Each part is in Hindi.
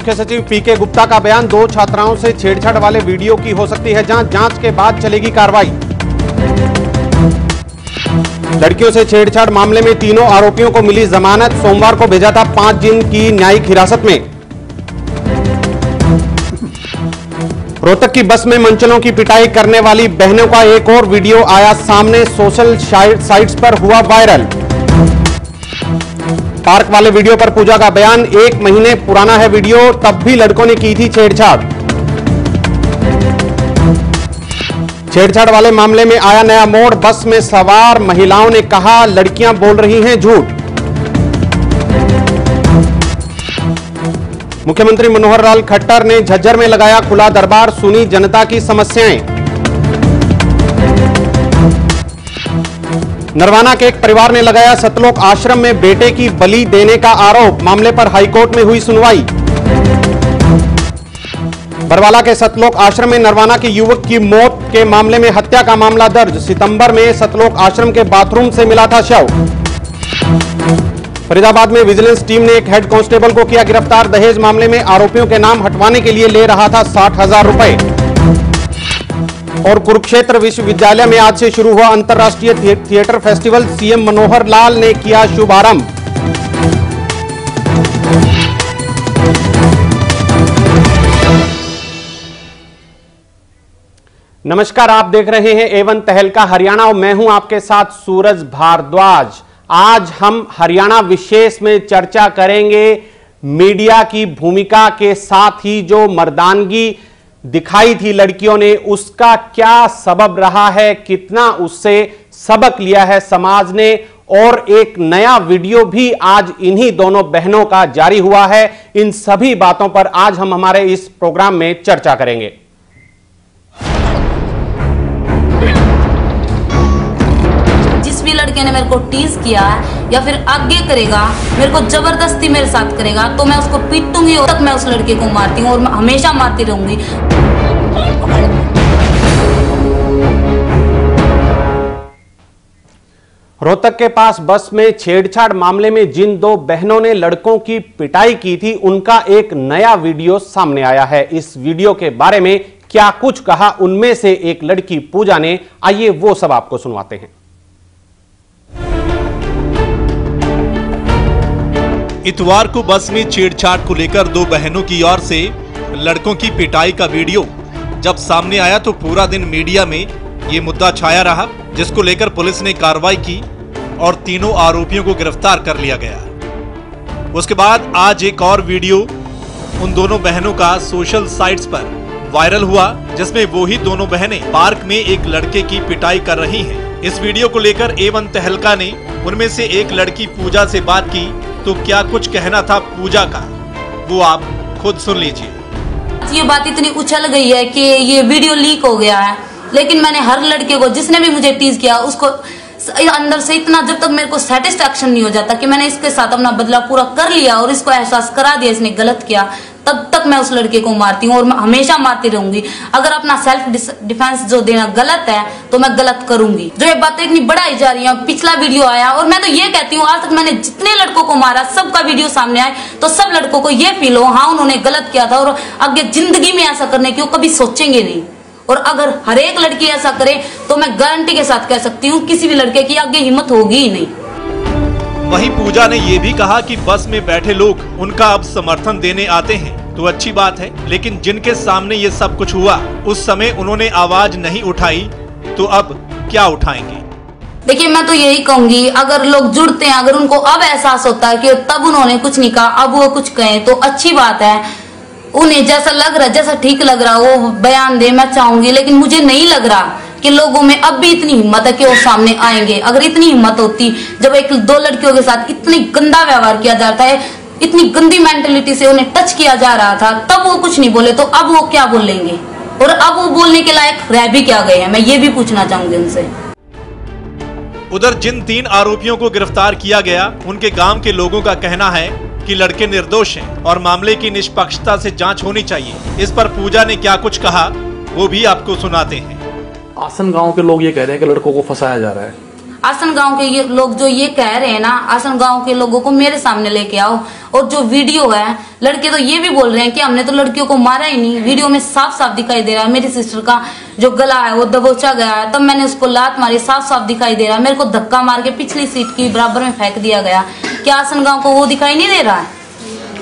मुख्य सचिव पीके गुप्ता का बयान, 2 छात्राओं से छेड़छाड़ वाले वीडियो की हो सकती है जांच, जांच के बाद चलेगी कार्रवाई। लड़कियों से छेड़छाड़ मामले में तीनों आरोपियों को मिली जमानत, सोमवार को भेजा था 5 दिन की न्यायिक हिरासत में। रोहतक की बस में मंचलों की पिटाई करने वाली बहनों का एक और वीडियो आया सामने, सोशल साइट्स पर हुआ वायरल। पार्क वाले वीडियो पर पूजा का बयान, 1 महीने पुराना है वीडियो, तब भी लड़कों ने की थी छेड़छाड़। छेड़छाड़ वाले मामले में आया नया मोड़, बस में सवार महिलाओं ने कहा लड़कियां बोल रही हैं झूठ। मुख्यमंत्री मनोहर लाल खट्टर ने झज्जर में लगाया खुला दरबार, सुनी जनता की समस्याएं। नरवाना के एक परिवार ने लगाया सतलोक आश्रम में बेटे की बलि देने का आरोप, मामले पर हाईकोर्ट में हुई सुनवाई। बरवाला के सतलोक आश्रम में नरवाना के युवक की मौत के मामले में हत्या का मामला दर्ज, सितंबर में सतलोक आश्रम के बाथरूम से मिला था शव। फरीदाबाद में विजिलेंस टीम ने एक हेड कांस्टेबल को किया गिरफ्तार, दहेज मामले में आरोपियों के नाम हटवाने के लिए ले रहा था 60,000 रुपए। और कुरुक्षेत्र विश्वविद्यालय में आज से शुरू हुआ अंतर्राष्ट्रीय theatre festival, CM Manohar Lal ने किया शुभारंभ। नमस्कार, आप देख रहे हैं A1 तहलका हरियाणा और मैं हूं आपके साथ सूरज भारद्वाज। आज हम हरियाणा विशेष में चर्चा करेंगे मीडिया की भूमिका के साथ ही जो मर्दानगी दिखाई थी लड़कियों ने, उसका क्या सबब रहा है, कितना उससे सबक लिया है समाज ने, और एक नया वीडियो भी आज इन्हीं दोनों बहनों का जारी हुआ है। इन सभी बातों पर आज हम हमारे इस प्रोग्राम में चर्चा करेंगे। जिस भी लड़के ने मेरे को टीज किया है या फिर आगे करेगा, मेरे को जबरदस्ती मेरे साथ करेगा, तो मैं उसको पीटूंगी और तक मैं उस लड़के को मारती हूँ और मैं हमेशा मारती रहूंगी। रोहतक के पास बस में छेड़छाड़ मामले में जिन 2 बहनों ने लड़कों की पिटाई की थी, उनका एक नया वीडियो सामने आया है। इस वीडियो के बारे में क्या कुछ कहा उनमें से एक लड़की पूजा ने, आइए वो सब आपको सुनवाते हैं। इतवार को बस में छेड़छाड़ को लेकर 2 बहनों की ओर से लड़कों की पिटाई का वीडियो जब सामने आया तो पूरा दिन मीडिया में ये मुद्दा छाया रहा, जिसको लेकर पुलिस ने कार्रवाई की और तीनों आरोपियों को गिरफ्तार कर लिया गया। उसके बाद आज एक और वीडियो उन दोनों बहनों का सोशल साइट्स पर वायरल हुआ, जिसमें वो ही दोनों बहनें पार्क में एक लड़के की पिटाई कर रही हैं। इस वीडियो को लेकर A1 तहलका ने उनमें से एक लड़की पूजा से बात की, तो क्या कुछ कहना था पूजा का, वो आप खुद सुन लीजिए। ये बात इतनी उछल गई है कि ये वीडियो लीक हो गया है, लेकिन मैंने हर लड़के को जिसने भी मुझे टीज किया उसको अंदर से इतना, जब तक मेरे को सेटिस्फेक्शन नहीं हो जाता कि मैंने इसके साथ अपना बदला पूरा कर लिया और इसको एहसास करा दिया इसने गलत किया, तब तक मैं उस लड़के को मारती हूँ और मैं हमेशा मारती रहूंगी। अगर अपना सेल्फ डिफेंस जो देना गलत है तो मैं गलत करूंगी। जो ये बातें इतनी बढ़ाई जा रही है, पिछला वीडियो आया और मैं तो ये कहती हूँ आज तक मैंने जितने लड़कों को मारा सबका वीडियो सामने आए तो सब लड़कों को ये फील हो हाँ उन्होंने गलत किया था और आगे जिंदगी में ऐसा करने की वो कभी सोचेंगे नहीं। और अगर हर एक लड़की ऐसा करे तो मैं गारंटी के साथ कह सकती हूँ किसी भी लड़के की आगे हिम्मत होगी ही नहीं। वहीं पूजा ने ये भी कहा कि बस में बैठे लोग उनका अब समर्थन देने आते हैं तो अच्छी बात है, लेकिन जिनके सामने ये सब कुछ हुआ उस समय उन्होंने आवाज नहीं उठाई, तो अब क्या उठाएंगे? देखिए मैं तो यही कहूंगी, अगर लोग जुड़ते हैं, अगर उनको अब एहसास होता है कि तब उन्होंने कुछ नहीं कहा, अब वो कुछ कहें तो अच्छी बात है। उन्हें जैसा लग रहा, जैसा ठीक लग रहा वो बयान दे, मैं चाहूंगी, लेकिन मुझे नहीं लग रहा कि लोगों में अब भी इतनी हिम्मत है कि वो सामने आएंगे। अगर इतनी हिम्मत होती, जब 1-2 लड़कियों के साथ इतनी गंदा व्यवहार किया जाता है, इतनी गंदी मेंटेलिटी से उन्हें टच किया जा रहा था, तब वो कुछ नहीं बोले, तो अब वो क्या बोलेंगे और अब वो बोलने के लायक रह भी क्या गए हैं, मैं ये भी पूछना चाहूंगी उनसे। उधर जिन 3 आरोपियों को गिरफ्तार किया गया, उनके गांव के लोगों का कहना है कि लड़के निर्दोष हैं और मामले की निष्पक्षता से जांच होनी चाहिए। इस पर पूजा ने क्या कुछ कहा वो भी आपको सुनाते हैं। आसन गांव के लोग ये कह रहे हैं कि लड़कों को फंसाया जा रहा है। आसन गांव के ये लोग जो ये कह रहे हैं ना, आसन गांव के लोगों को मेरे सामने लेके आओ। और जो वीडियो है, लड़के तो ये भी बोल रहे हैं कि हमने तो लड़कियों को मारा ही नहीं। वीडियो में साफ साफ दिखाई दे रहा है मेरी सिस्टर का जो गला है वो दबोचा गया है, तब मैंने उसको लात मारी, साफ साफ दिखाई दे रहा है। मेरे को धक्का मार के पिछली सीट की बराबर में फेंक दिया गया। क्या आसन गांव को वो दिखाई नहीं दे रहा है?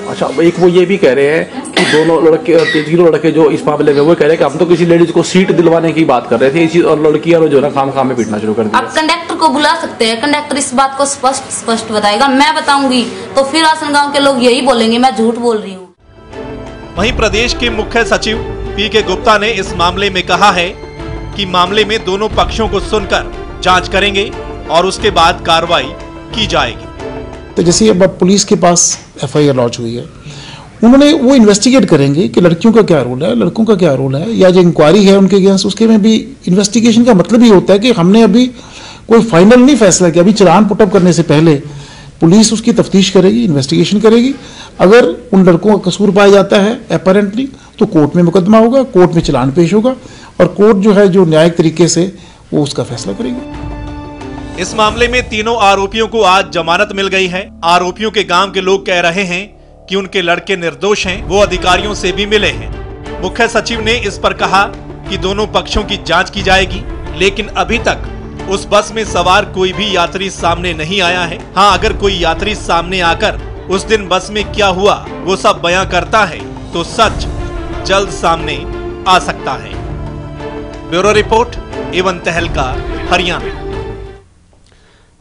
अच्छा, एक वो ये भी कह रहे हैं कि दोनों लड़के, तीनों लड़के जो इस मामले में, वो कह रहे हैं कि हम तो किसी लेडीज को सीट दिलवाने की बात कर रहे थे इसी, और लड़कियां जो ना खाम में पीटना शुरू कर दिया। आप कंडक्टर को बुला सकते हैं, कंडक्टर इस बात को स्पष्ट बताएगा। मैं बताऊंगी तो फिर आसन गांव के लोग यही बोलेंगे मैं झूठ बोल रही हूँ। वहीं प्रदेश के मुख्य सचिव पी.के. गुप्ता ने इस मामले में कहा है कि मामले में दोनों पक्षों को सुनकर जांच करेंगे और उसके बाद कार्रवाई की जाएगी। तो जैसे अब पुलिस के पास एफआईआर लॉन्च हुई है, उन्होंने वो इन्वेस्टिगेट करेंगे कि लड़कियों का क्या रोल है, लड़कों का क्या रोल है, या जो इंक्वायरी है उनके अगेंस्ट, उसके में भी इन्वेस्टिगेशन का मतलब ही होता है कि हमने अभी कोई फाइनल नहीं फैसला किया। अभी चालान पुटअप करने से पहले पुलिस उसकी तफ्तीश करेगी, इन्वेस्टिगेशन करेगी। अगर उन लड़कों का कसूर पाया जाता है अपैरेंटली, तो कोर्ट में मुकदमा होगा, कोर्ट में चालान पेश होगा और कोर्ट जो है जो न्यायिक तरीके से वो उसका फैसला करेगी। इस मामले में तीनों आरोपियों को आज जमानत मिल गई है। आरोपियों के गांव के लोग कह रहे हैं कि उनके लड़के निर्दोष हैं, वो अधिकारियों से भी मिले हैं। मुख्य सचिव ने इस पर कहा कि दोनों पक्षों की जांच की जाएगी, लेकिन अभी तक उस बस में सवार कोई भी यात्री सामने नहीं आया है। हाँ, अगर कोई यात्री सामने आकर उस दिन बस में क्या हुआ वो सब बयां करता है तो सच जल्द सामने आ सकता है। ब्यूरो रिपोर्ट, एवन तहलका, हरियाणा।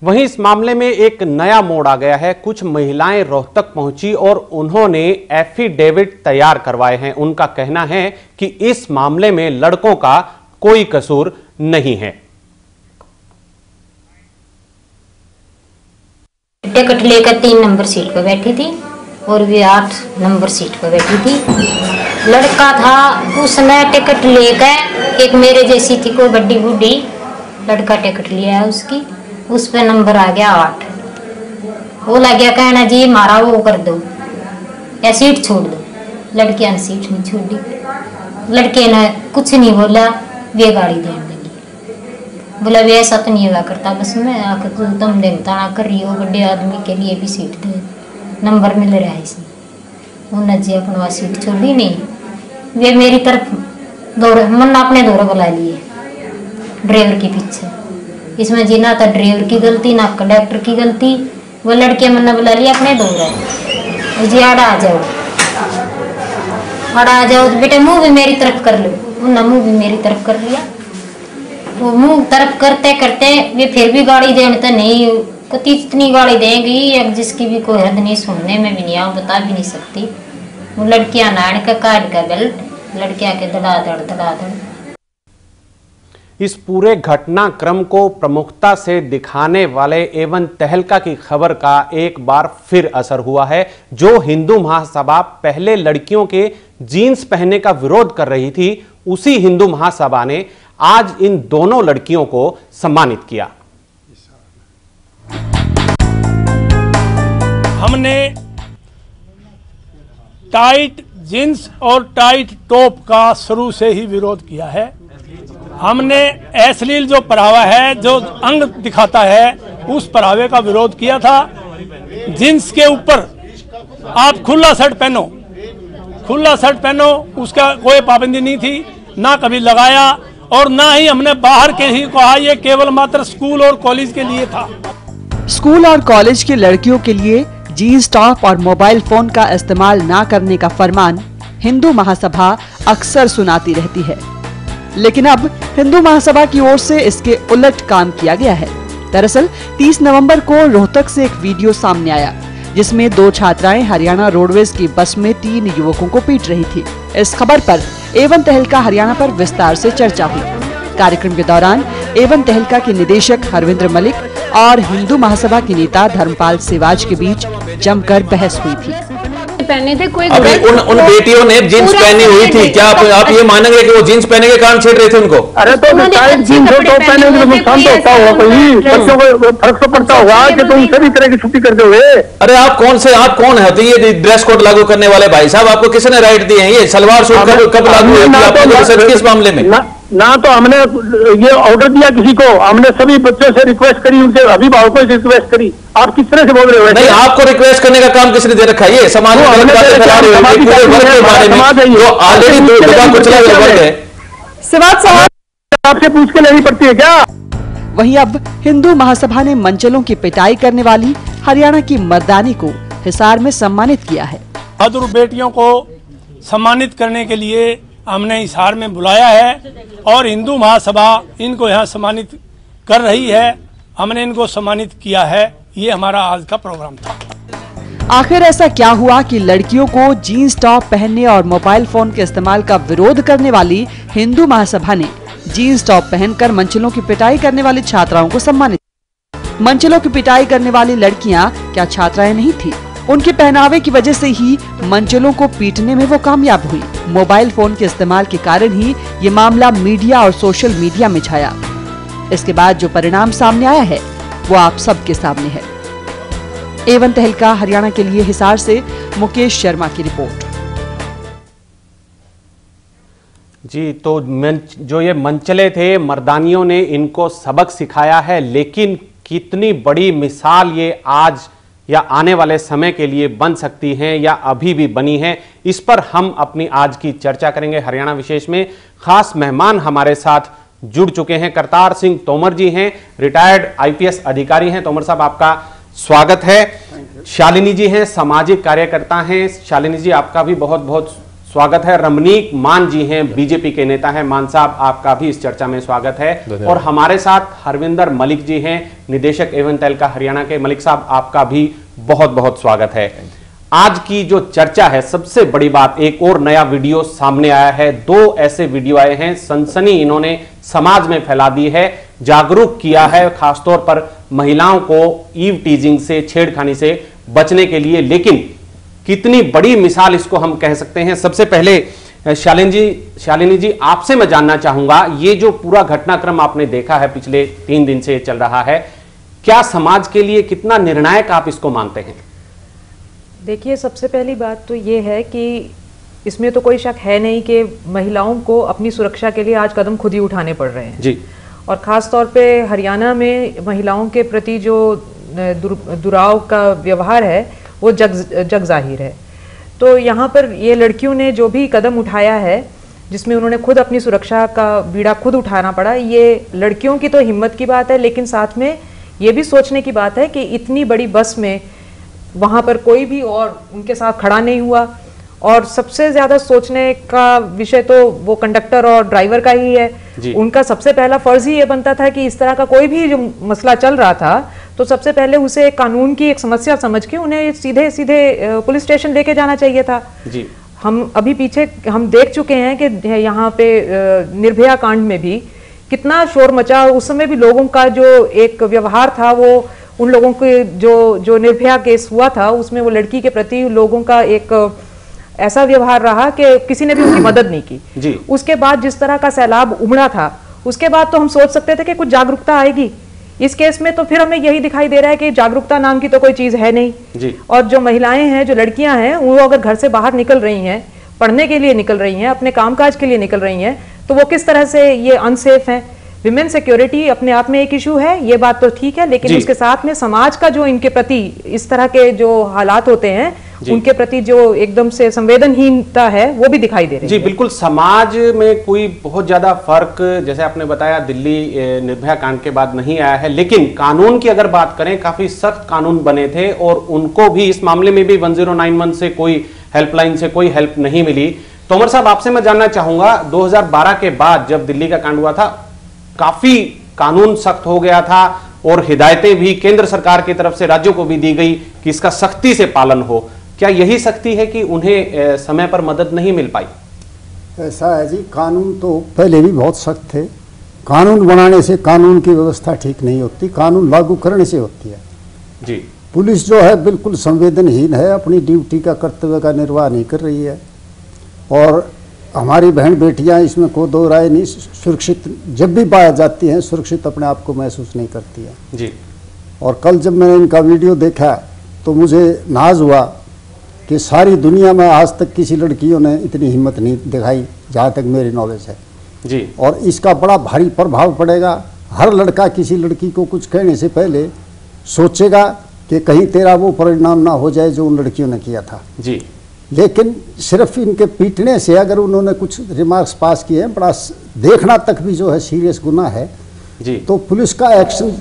वहीं इस मामले में एक नया मोड़ आ गया है। कुछ महिलाएं रोहतक पहुंची और उन्होंने एफिडेविट तैयार करवाए हैं। उनका कहना है कि इस मामले में लड़कों का कोई कसूर नहीं है। टिकट लेकर 3 नंबर सीट पर बैठी थी और वे 8 नंबर सीट पर बैठी थी। लड़का था, उसने टिकट लेकर, एक मेरे जैसी थी कोई बड़ी बूढ़ी, लड़का टिकट लिया है उसकी, उस पे नंबर आ गया 8। वो लग गया कहना जी मारा वो कर दो या सीट छोड़ दो। लड़कियां ने सीट नहीं छोड़ी, लड़के ने कुछ नहीं बोला, वे गाड़ी देने लगी। बोला वे ऐसा तो नहीं हुआ करता बस में आकर तुम देवता ना कर रही हो, बड़े आदमी के लिए भी सीट दे, नंबर मिल रहा है इसमें। उन्होंने जी अपना सीट छोड़ी नहीं, वे मेरी तरफ दौड़ मन अपने दौरे बुला लिए ड्राइवर के पीछे। इसमें जी ना तो ड्राइवर की गलती ना कंडक्टर की गलती। वो लड़के मन्ना बुला लिया अपने दौरे, जी आड़ा आ जाओ, आड़ा आ जाओ तो बेटे मुंह भी मेरी तरफ कर लो। उन्होंने मुंह भी मेरी तरफ कर लिया। वो मुंह तरफ करते करते वे फिर भी गाड़ी देने तो नहीं, कति इतनी गाड़ी देंगी अब जिसकी भी कोई हद नहीं, सुनने में भी नहीं आ, बता भी नहीं सकती। वो लड़कियां नाड़ का काट का बेल्ट, लड़कियां के धड़ाधड़ धड़ाधड़। इस पूरे घटनाक्रम को प्रमुखता से दिखाने वाले एवन तहलका की खबर का एक बार फिर असर हुआ है। जो हिंदू महासभा पहले लड़कियों के जीन्स पहनने का विरोध कर रही थी, उसी हिंदू महासभा ने आज इन दोनों लड़कियों को सम्मानित किया। हमने टाइट जींस और टाइट टॉप का शुरू से ही विरोध किया है। हमने अश्लील जो पहरावा है, जो अंग दिखाता है, उस पहरावे का विरोध किया था। जींस के ऊपर आप खुला शर्ट पहनो, खुला शर्ट पहनो, उसका कोई पाबंदी नहीं थी, ना कभी लगाया, और ना ही हमने बाहर के ही कहा, ये केवल मात्र स्कूल और कॉलेज के लिए था। स्कूल और कॉलेज की लड़कियों के लिए जीन्स टॉप और मोबाइल फोन का इस्तेमाल ना करने का फरमान हिंदू महासभा अक्सर सुनाती रहती है, लेकिन अब हिंदू महासभा की ओर से इसके उलट काम किया गया है। दरअसल 30 नवंबर को रोहतक से एक वीडियो सामने आया, जिसमें 2 छात्राएं हरियाणा रोडवेज की बस में 3 युवकों को पीट रही थी। इस खबर पर एवन तहलका हरियाणा पर विस्तार से चर्चा हुई। कार्यक्रम के दौरान एवन तहलका के निदेशक हरविंद्र मलिक और हिंदू महासभा के नेता धर्मपाल सिवाज के बीच जमकर बहस हुई थी। पहने थे कोई अभी उन बेटियों ने जींस पहनी हुई थी, क्या आप ये मानेंगे कि वो जींस पहने के कारण छेड़ रहे थे उनको? अरे तो जींस और टॉप पहने तो नुकसान तो होता होगा, कोई बच्चों को फर्क तो पड़ता होगा कि तुम सभी तरह की छुट्टी कर दोगे। अरे आप कौन है? तो ये ड्रेस कोड लागू करने वाले भाई साहब, आपको किसने राइट दिए हैं? ये सलवार सूट कब लागू हुई किस मामले में? ना तो हमने ये ऑर्डर दिया किसी को, हमने सभी बच्चों से रिक्वेस्ट करी, उनके अभिभावकों से रिक्वेस्ट करी। आप किस तरह से बोल रहे हो? नहीं, आपको रिक्वेस्ट करने का काम किसने दे रखा है? ये समाज में ऑलरेडी आपसे पूछ के लेनी पड़ती है क्या? वहीं अब हिंदू महासभा ने मंचलों की पिटाई करने वाली हरियाणा की मर्दानी को हिसार में सम्मानित किया है। बहादुर बेटियों को सम्मानित करने के लिए हमने हिसार में बुलाया है और हिंदू महासभा इनको यहाँ सम्मानित कर रही है। हमने इनको सम्मानित किया है। ये हमारा आज का प्रोग्राम था। आखिर ऐसा क्या हुआ कि लड़कियों को जीन्स टॉप पहनने और मोबाइल फोन के इस्तेमाल का विरोध करने वाली हिंदू महासभा ने जीन्स टॉप पहनकर मंचलों की पिटाई करने वाली छात्राओं को सम्मानित? मंचलों की पिटाई करने वाली लड़कियां क्या छात्राएं नहीं थी? उनके पहनावे की वजह से ही मंचलों को पीटने में वो कामयाब हुई। मोबाइल फोन के इस्तेमाल के कारण ही ये मामला मीडिया और सोशल मीडिया में छाया। इसके बाद जो परिणाम सामने आया है वो आप सबके सामने है। एवन तहलका हरियाणा के लिए हिसार से मुकेश शर्मा की रिपोर्ट। जी, तो जो ये मंचले थे, मर्दानियों ने इनको सबक सिखाया है, लेकिन कितनी बड़ी मिसाल ये आज या आने वाले समय के लिए बन सकती हैं या अभी भी बनी है, इस पर हम अपनी आज की चर्चा करेंगे। हरियाणा विशेष में खास मेहमान हमारे साथ जुड़ चुके हैं। करतार सिंह तोमर जी हैं, रिटायर्ड आईपीएस अधिकारी हैं। तोमर साहब, आपका स्वागत है। शालिनी जी हैं, सामाजिक कार्यकर्ता हैं। शालिनी जी, आपका भी बहुत बहुत स्वागत है। रमनीक मान जी हैं, बीजेपी के नेता हैं। मान साहब, आपका भी इस चर्चा में स्वागत है। और हमारे साथ हरविंदर मलिक जी हैं, निदेशक एवन तहलका हरियाणा के। मलिक साहब, आपका भी बहुत बहुत स्वागत है। आज की जो चर्चा है, सबसे बड़ी बात, एक और नया वीडियो सामने आया है। 2 ऐसे वीडियो आए हैं, सनसनी इन्होंने समाज में फैला दी है, जागरूक किया है, खासतौर पर महिलाओं को ईव टीजिंग से, छेड़खानी से बचने के लिए। लेकिन कितनी बड़ी मिसाल इसको हम कह सकते हैं। सबसे पहले शालिनी जी, आपसे मैं जानना चाहूंगा, ये जो पूरा घटनाक्रम आपने देखा है, पिछले 3 दिन से चल रहा है, क्या समाज के लिए कितना निर्णायक आप इसको मानते हैं? देखिए, सबसे पहली बात तो ये है कि इसमें तो कोई शक है नहीं कि महिलाओं को अपनी सुरक्षा के लिए आज कदम खुद ही उठाने पड़ रहे हैं जी। और ख़ास तौर पे हरियाणा में महिलाओं के प्रति जो दुराव का व्यवहार है वो जग जाहिर है। तो यहाँ पर ये लड़कियों ने जो भी कदम उठाया है, जिसमें उन्होंने खुद अपनी सुरक्षा का बीड़ा खुद उठाना पड़ा, ये लड़कियों की तो हिम्मत की बात है, लेकिन साथ में ये भी सोचने की बात है कि इतनी बड़ी बस में वहाँ पर कोई भी और उनके साथ खड़ा नहीं हुआ। और सबसे ज़्यादा सोचने का विषय तो वो कंडक्टर और ड्राइवर का ही है। उनका सबसे पहला फर्ज ही ये बनता था कि इस तरह का कोई भी जो मसला चल रहा था, तो सबसे पहले उसे कानून की एक समस्या समझ के उन्हें सीधे सीधे पुलिस स्टेशन लेके जाना चाहिए था जी। हम अभी पीछे हम देख चुके हैं कि यहाँ पे निर्भया कांड में भी कितना शोर मचा। उस समय भी लोगों का जो एक व्यवहार था, वो उन लोगों के जो निर्भया केस हुआ था, उसमें वो लड़की के प्रति लोगों का एक ऐसा व्यवहार रहा कि किसी ने भी उनकी मदद नहीं की जी। उसके बाद जिस तरह का सैलाब उमड़ा था, उसके बाद तो हम सोच सकते थे कि कुछ जागरूकता आएगी। इस केस में तो फिर हमें यही दिखाई दे रहा है कि जागरूकता नाम की तो कोई चीज है नहीं जी। और जो महिलाएं हैं, जो लड़कियां हैं, वो अगर घर से बाहर निकल रही हैं, पढ़ने के लिए निकल रही हैं, अपने कामकाज के लिए निकल रही हैं, तो वो किस तरह से ये अनसेफ हैं। विमेन सिक्योरिटी अपने आप में एक इशू है, ये बात तो ठीक है, लेकिन उसके साथ में समाज का जो इनके प्रति इस तरह के जो हालात होते हैं, उनके प्रति जो एकदम से संवेदनहीनता है, वो भी दिखाई दे रही है जी। बिल्कुल, समाज में कोई बहुत ज्यादा फर्क, जैसे आपने बताया, दिल्ली निर्भया कांड के बाद नहीं आया है, लेकिन कानून की अगर बात करें, काफी सख्त कानून बने थे और उनको भी इस मामले में भी 1091 से कोई हेल्पलाइन से कोई हेल्प नहीं मिली। तोमर साहब, आपसे मैं जानना चाहूंगा, 2012 के बाद जब दिल्ली का कांड हुआ था, काफी कानून सख्त हो गया था और हिदायतें भी केंद्र सरकार की तरफ से राज्यों को भी दी गई कि इसका सख्ती से पालन हो। क्या यही सख्ती है कि उन्हें समय पर मदद नहीं मिल पाई? ऐसा है जी, कानून तो पहले भी बहुत सख्त थे। कानून बनाने से कानून की व्यवस्था ठीक नहीं होती, कानून लागू करने से होती है जी। पुलिस जो है बिल्कुल संवेदनहीन है, अपनी ड्यूटी का कर्तव्य का निर्वाह नहीं कर रही है और हमारी बहन बेटियां, इसमें कोई दो राय नहीं, सुरक्षित जब भी पाया जाती हैं, सुरक्षित अपने आप को महसूस नहीं करती है जी। और कल जब मैंने इनका वीडियो देखा तो मुझे नाज हुआ कि सारी दुनिया में आज तक किसी लड़कियों ने इतनी हिम्मत नहीं दिखाई, जहाँ तक मेरी नॉलेज है। जी। और इसका बड़ा भारी प्रभाव पड़ेगा। हर लड़का किसी लड़की को कुछ कहने से पहले सोचेगा कि कहीं तेरा वो परिणाम ना हो जाए जो उन लड़कियों ने किया था। जी। लेकिन सिर्फ इनके पीटने से अगर उन्होंने कुछ रिमार्क्स पास किए हैं, बड़ा देखना तक भी जो है सीरियस गुनाह है जी, तो पुलिस का एक्शन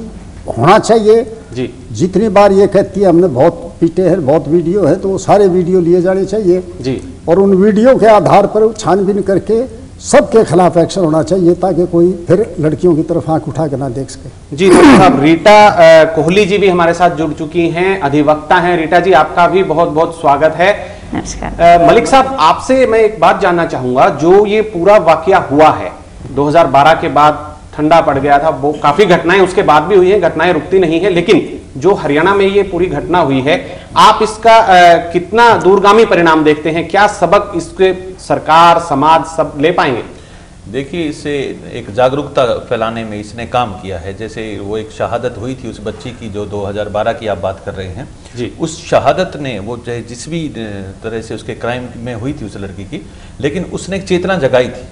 होना चाहिए जी। जितनी बार ये कहती है हमने बहुत पीटे हैं, बहुत वीडियो है, तो वो सारे वीडियो लिए जाने चाहिए जी, और उन वीडियो के आधार पर छानबीन करके सबके खिलाफ एक्शन होना चाहिए ताकि कोई फिर लड़कियों की तरफ आंख उठा के ना देख सके। जी डॉक्टर साहब, रीटा कोहली जी भी हमारे साथ जुड़ चुकी हैं, अधिवक्ता हैं। रीटा जी, आपका भी बहुत बहुत स्वागत है। नमस्कार। मलिक साहब, आपसे मैं एक बात जानना चाहूंगा, जो ये पूरा वाकया हुआ है 2012 के बाद ठंडा पड़ गया था, वो काफी घटनाएं उसके बाद भी हुई हैं, घटनाएं रुकती नहीं है, लेकिन जो हरियाणा में ये पूरी घटना हुई है, आप इसका कितना दूरगामी परिणाम देखते हैं? क्या सबक इसके सरकार, समाज सब ले पाएंगे? देखिए, इससे एक जागरूकता फैलाने में इसने काम किया है। जैसे वो एक शहादत हुई थी उस बच्ची की जो 2012 की आप बात कर रहे हैं जी, उस शहादत ने वो चाहे जिस भी तरह से उसके क्राइम में हुई थी उस लड़की की, लेकिन उसने एक चेतना जगाई थी।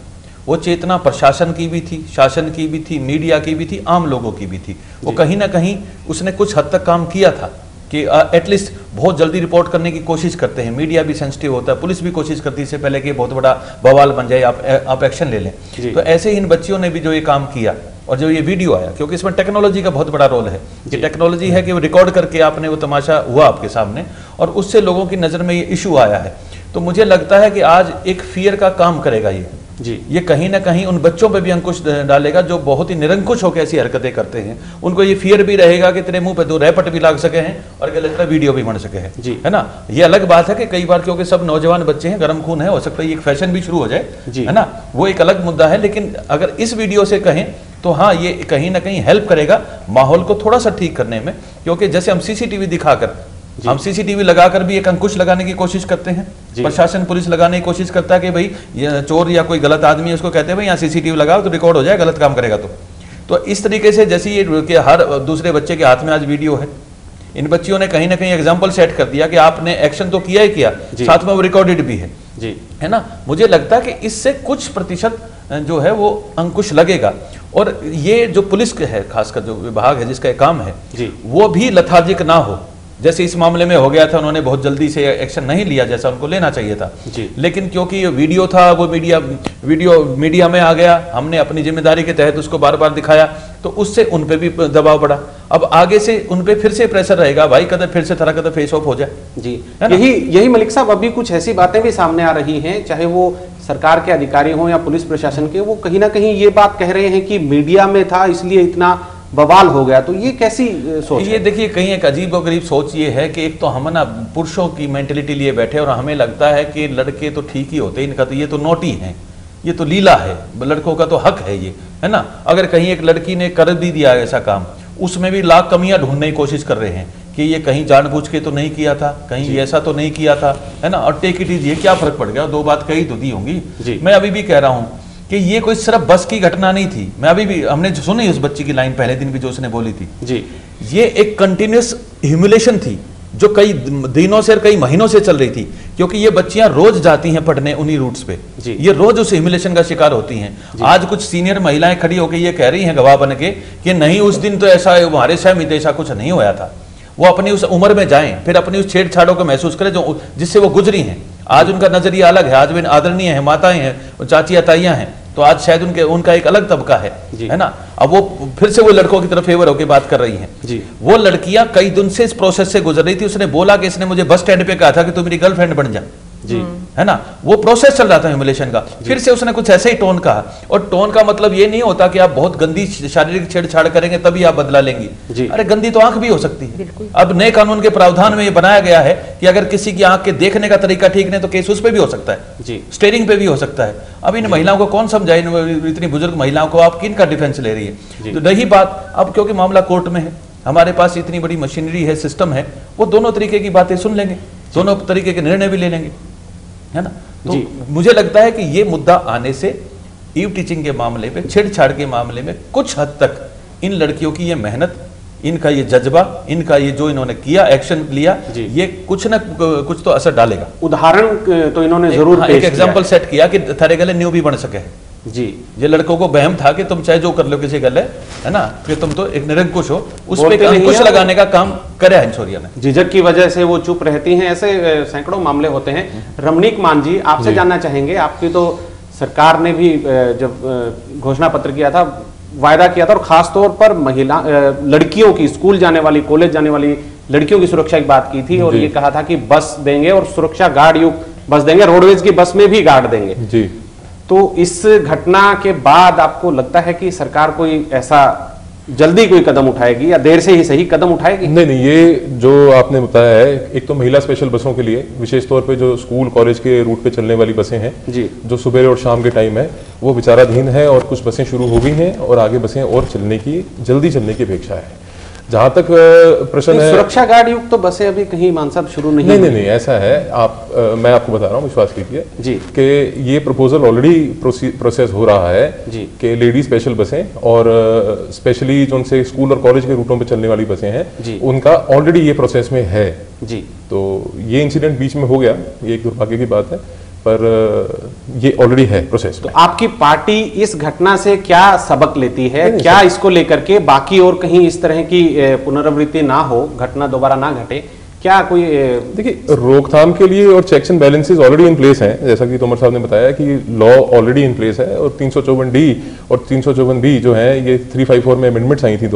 वो चेतना प्रशासन की भी थी, शासन की भी थी, मीडिया की भी थी, आम लोगों की भी थी। वो कहीं ना कहीं उसने कुछ हद तक काम किया था कि एटलीस्ट बहुत जल्दी रिपोर्ट करने की कोशिश करते हैं। मीडिया भी सेंसिटिव होता है, पुलिस भी कोशिश करती है इससे पहले कि बहुत बड़ा बवाल बन जाए, आप एक्शन ले लें। तो ऐसे ही इन बच्चियों ने भी जो ये काम किया और जो ये वीडियो आया, क्योंकि इसमें टेक्नोलॉजी का बहुत बड़ा रोल है। ये टेक्नोलॉजी है कि वो रिकॉर्ड करके आपने वो तमाशा हुआ आपके सामने और उससे लोगों की नज़र में ये इशू आया है। तो मुझे लगता है कि आज एक फियर का काम करेगा ये जी, ये कहीं ना कहीं उन बच्चों पे भी अंकुश डालेगा जो बहुत ही निरंकुश होकर ऐसी हरकतें करते हैं। उनको ये फियर भी रहेगा कि तेरे मुंह पे 2 रैपट भी लाग सके हैं और क्या लगता है वीडियो भी बन सके हैं जी, है ना। ये अलग बात है कि कई बार क्योंकि सब नौजवान बच्चे हैं, गर्म खून है, हो सकता है एक फैशन भी शुरू हो जाए जी, है ना, वो एक अलग मुद्दा है। लेकिन अगर इस वीडियो से कहें तो हाँ, ये कहीं ना कहीं हेल्प करेगा माहौल को थोड़ा सा ठीक करने में, क्योंकि जैसे हम सीसीटीवी दिखाकर, हम सीसीटीवी लगाकर भी एक अंकुश लगाने की कोशिश करते हैं। प्रशासन, पुलिस लगाने की कोशिश करता है कि भाई ये चोर या कोई गलत आदमी है, उसको कहते हैं भाई यहाँ सीसीटीवी लगाओ तो रिकॉर्ड हो जाए, गलत काम करेगा तो इस तरीके से जैसे ये कि हर दूसरे बच्चे के हाथ में आज वीडियो है, इन बच्चियों ने कहीं ना कहीं एग्जाम्पल सेट कर दिया कि आपने एक्शन तो किया ही किया, साथ में वो रिकॉर्डेड भी है जी, है ना। मुझे लगता है कि इससे कुछ प्रतिशत जो है वो अंकुश लगेगा और ये जो पुलिस है, खासकर जो विभाग है जिसका काम है जी, वो भी लथार्जिक ना हो। जैसे इस मामले में हो गया था, उन्होंने बहुत जल्दी से एक्शन नहीं लिया जैसा उनको लेना चाहिए था जी, लेकिन क्योंकि ये वीडियो था, वो वीडियो मीडिया में आ गया, हमने अपनी जिम्मेदारी के तहत उसको बार बार दिखाया, तो उससे उन पे भी दबाव पड़ा। अब आगे से उन पे फिर से प्रेशर रहेगा, भाई कदम फिर से तरह कदम फेस ऑफ हो जाए जी, यही मलिक साहब, अभी कुछ ऐसी बातें भी सामने आ रही हैं, चाहे वो सरकार के अधिकारी हों या पुलिस प्रशासन के, वो कहीं ना कहीं ये बात कह रहे हैं कि मीडिया में था इसलिए इतना बवाल हो गया। तो ये कैसी सोच? ये देखिए, कहीं एक अजीब और गरीब सोच ये है कि एक तो हम ना पुरुषों की मेंटेलिटी लिए बैठे और हमें लगता है कि लड़के तो ठीक ही होते हैं, इनका तो ये तो नोटी है, ये तो लीला है, लड़कों का तो हक है ये, है ना। अगर कहीं एक लड़की ने कर भी दिया ऐसा काम, उसमें भी लाख कमियां ढूंढने की कोशिश कर रहे हैं कि ये कहीं जानबूझ के तो नहीं किया था, कहीं ऐसा तो नहीं किया था, है ना। और टेक इट इजी, ये क्या फर्क पड़ गया, 2 बात कही तो दी होंगी। मैं अभी भी कह रहा हूँ कि ये कोई सिर्फ बस की घटना नहीं थी। मैं अभी भी, हमने जो सुनी उस बच्ची की लाइन पहले दिन भी जो उसने बोली थी जी, ये एक कंटिन्यूस ह्यूमिलेशन थी जो कई दिनों से और कई महीनों से चल रही थी, क्योंकि ये बच्चियां रोज जाती हैं पढ़ने उन्हीं रूट्स पे, ये रोज उस ह्यूमिलेशन का शिकार होती हैं। आज कुछ सीनियर महिलाएं खड़ी होकर ये कह रही हैं गवाह बन के कि नहीं, उस दिन तो ऐसा हमारे सहमत ऐसा कुछ नहीं होया था। वो अपनी उस उम्र में जाएं, फिर अपनी उस छेड़छाड़ों को महसूस करें जो जिससे वो गुजरी हैं। आज उनका नजरिया अलग है, आज वे आदरणीय है, माताएं हैं, चाचियां ताइयां हैं, तो आज शायद उनका एक अलग तबका है ना। अब वो फिर से वो लड़कों की तरफ फेवर होकर बात कर रही हैं जी। वो लड़कियां कई दिन से इस प्रोसेस से गुजर रही थी। उसने बोला कि इसने मुझे बस स्टैंड पे कहा था कि तू मेरी गर्लफ्रेंड बन जा जी, है ना। वो प्रोसेस चल रहा था ह्यूमिलेशन का, फिर से उसने कुछ ऐसे ही टोन कहा। और टोन का मतलब ये नहीं होता कि आप बहुत गंदी शारीरिक छेड़छाड़ करेंगे तभी आप बदला लेंगे। अरे गंदी तो आंख भी हो सकती है। अब नए कानून के प्रावधान में ये बनाया गया है कि अगर किसी की आंख के देखने का तरीका ठीक नहीं तो केस उस पर भी हो सकता है जी, स्टेयरिंग पे भी हो सकता है। अब इन महिलाओं को कौन समझाए, इतनी बुजुर्ग महिलाओं को आप किन का डिफेंस ले रही है। तो रही बात, अब क्योंकि मामला कोर्ट में है, हमारे पास इतनी बड़ी मशीनरी है, सिस्टम है, वो दोनों तरीके की बातें सुन लेंगे, दोनों तरीके के निर्णय भी ले लेंगे, है ना। तो मुझे लगता है कि ये मुद्दा आने से ईव टीचिंग के मामले पे, छेड़छाड़ के मामले में कुछ हद तक इन लड़कियों की ये मेहनत, इनका ये जज्बा, इनका ये जो इन्होंने किया, एक्शन लिया, ये कुछ न कुछ तो असर डालेगा। उदाहरण तो इन्होंने जरूर एक एग्जांपल सेट किया कि थारे गले न्यू भी बन सके जी, ये लड़कों को वहम था कि तुम चाहे जो कर लो किसी गले, है ना, कि तुम तो एक निरंकुश हो, उस पे अंकुश लगाने का काम करे हिंसोरिया ने। झिझक की वजह से वो चुप रहती हैं, ऐसे सैकड़ों मामले होते हैं। रमणीक मान जी, आपसे जानना चाहेंगे, आपकी तो सरकार ने भी जब घोषणा पत्र किया था, वायदा किया था, और खासतौर पर महिला लड़कियों की, स्कूल जाने वाली, कॉलेज जाने वाली लड़कियों की सुरक्षा की बात की थी, और ये कहा था कि बस देंगे और सुरक्षा गार्ड युक्त बस देंगे, रोडवेज की बस में भी गार्ड देंगे जी। तो इस घटना के बाद आपको लगता है कि सरकार कोई ऐसा जल्दी कोई कदम उठाएगी, या देर से ही सही कदम उठाएगी? नहीं, ये जो आपने बताया है, एक तो महिला स्पेशल बसों के लिए विशेष तौर पे जो स्कूल कॉलेज के रूट पे चलने वाली बसें हैं जी, जो सुबह और शाम के टाइम है, वो विचाराधीन है, और कुछ बसें शुरू हो गई हैं और आगे बसें और जल्दी चलने की अपेक्षा है। जहां तक प्रश्न है, सुरक्षा गार्ड युक्त तो बसें अभी कहीं मानसाब शुरू नहीं, ऐसा है, मैं आपको बता रहा हूँ, विश्वास कीजिए जी, कि ये प्रपोजल ऑलरेडी प्रोसेस हो रहा है जी, कि लेडी स्पेशल बसें और स्पेशली जो उनसे स्कूल और कॉलेज के रूटों पे चलने वाली बसें हैं, उनका ऑलरेडी ये प्रोसेस में है जी। तो ये इंसिडेंट बीच में हो गया, ये एक दुर्भाग्य की बात है, पर ये ऑलरेडी है प्रोसेस में। तो आपकी पार्टी इस घटना से क्या सबक लेती है, क्या इसको लेकर के बाकी और कहीं इस तरह की पुनरावृत्ति ना हो, घटना दोबारा ना घटे, क्या कोई देखिए रोकथाम के लिए और checks and balances already in place हैं, जैसा कि तोमर साहब ने बताया कि लॉ ऑलरेडी इन प्लेस है, और 354D और 354B जो है, ये 354 में अमेंडमेंट्स आई थी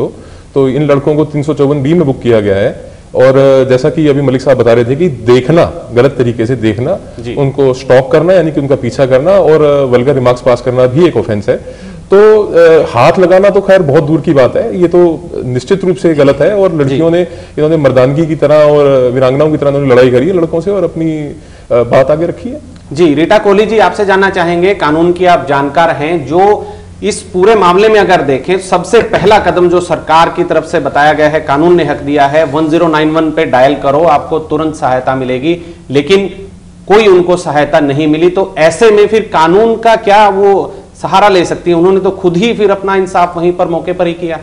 तो इन लड़कों को 354B में बुक किया गया है। और जैसा कि अभी मलिक साहब बता रहे थे कि देखना, गलत तरीके से देखना, उनको स्टॉप करना यानी कि उनका पीछा करना, और वल्गर रिमार्क्स पास करना भी एक ऑफेंस है। तो हाथ लगाना तो खैर बहुत दूर की बात है, ये तो निश्चित रूप से गलत है, और लड़कियों ने, इन्होंने मर्दानगी की तरह और वीरांगनाओं की तरह उन्होंने लड़ाई करी है लड़कों से और अपनी बात आगे रखी है। जी, रीटा कोहली जी, आपसे जानना चाहेंगे, कानून की आप जानकार हैं, जो इस पूरे मामले में अगर देखें, सबसे पहला कदम जो सरकार की तरफ से बताया गया है, कानून ने हक दिया है, 1091 पे डायल करो, आपको तुरंत सहायता मिलेगी, लेकिन कोई उनको सहायता नहीं मिली। तो ऐसे में फिर कानून का क्या वो सहारा ले सकती है? उन्होंने तो खुद ही फिर अपना इंसाफ वहीं पर मौके पर ही किया।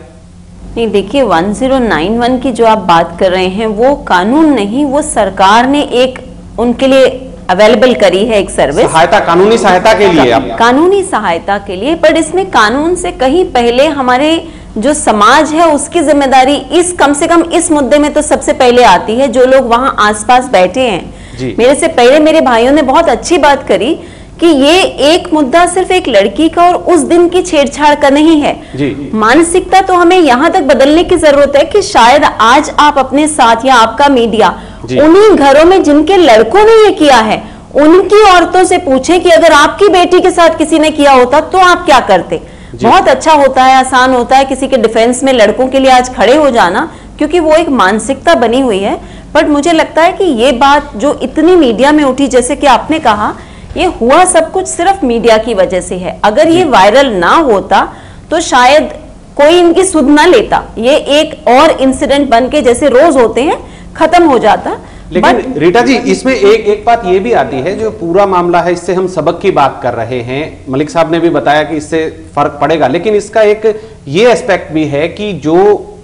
नहीं, देखिए 1091 की जो आप बात कर रहे हैं, वो कानून नहीं, वो सरकार ने एक उनके लिए अवेलेबल करी है एक सर्विस, सहायता, कानूनी सहायता के लिए, कानूनी सहायता के लिए। पर इसमें कानून से कहीं पहले हमारे जो समाज है उसकी जिम्मेदारी इस, कम से कम इस मुद्दे में तो सबसे पहले आती है। जो लोग वहां आसपास बैठे हैं, मेरे से पहले मेरे भाइयों ने बहुत अच्छी बात करी कि ये एक मुद्दा सिर्फ एक लड़की का और उस दिन की छेड़छाड़ का नहीं है। मानसिकता तो हमें यहाँ तक बदलने की जरूरत है कि शायद आज आप अपने साथ या आपका मीडिया उन्हीं घरों में जिनके लड़कों ने ये किया है, उनकी औरतों से पूछें कि अगर आपकी बेटी के साथ किसी ने किया होता तो आप क्या करते। बहुत अच्छा होता है, आसान होता है किसी के डिफेंस में लड़कों के लिए आज खड़े हो जाना, क्योंकि वो एक मानसिकता बनी हुई है। बट मुझे लगता है कि ये बात जो इतनी मीडिया में उठी, जैसे कि आपने कहा, ये हुआ सब कुछ सिर्फ मीडिया की वजह से है। अगर ये वायरल ना होता तो शायद कोई इनकी सुध ना लेता, ये एक और इंसिडेंट बन के जैसे रोज होते हैं खत्म हो जाता। लेकिन रीटा जी, इसमें एक बात ये भी आती है, जो पूरा मामला है, इससे हम सबक की बात कर रहे हैं, मलिक साहब ने भी बताया कि इससे फर्क पड़ेगा, लेकिन इसका एक ये एस्पेक्ट भी है कि जो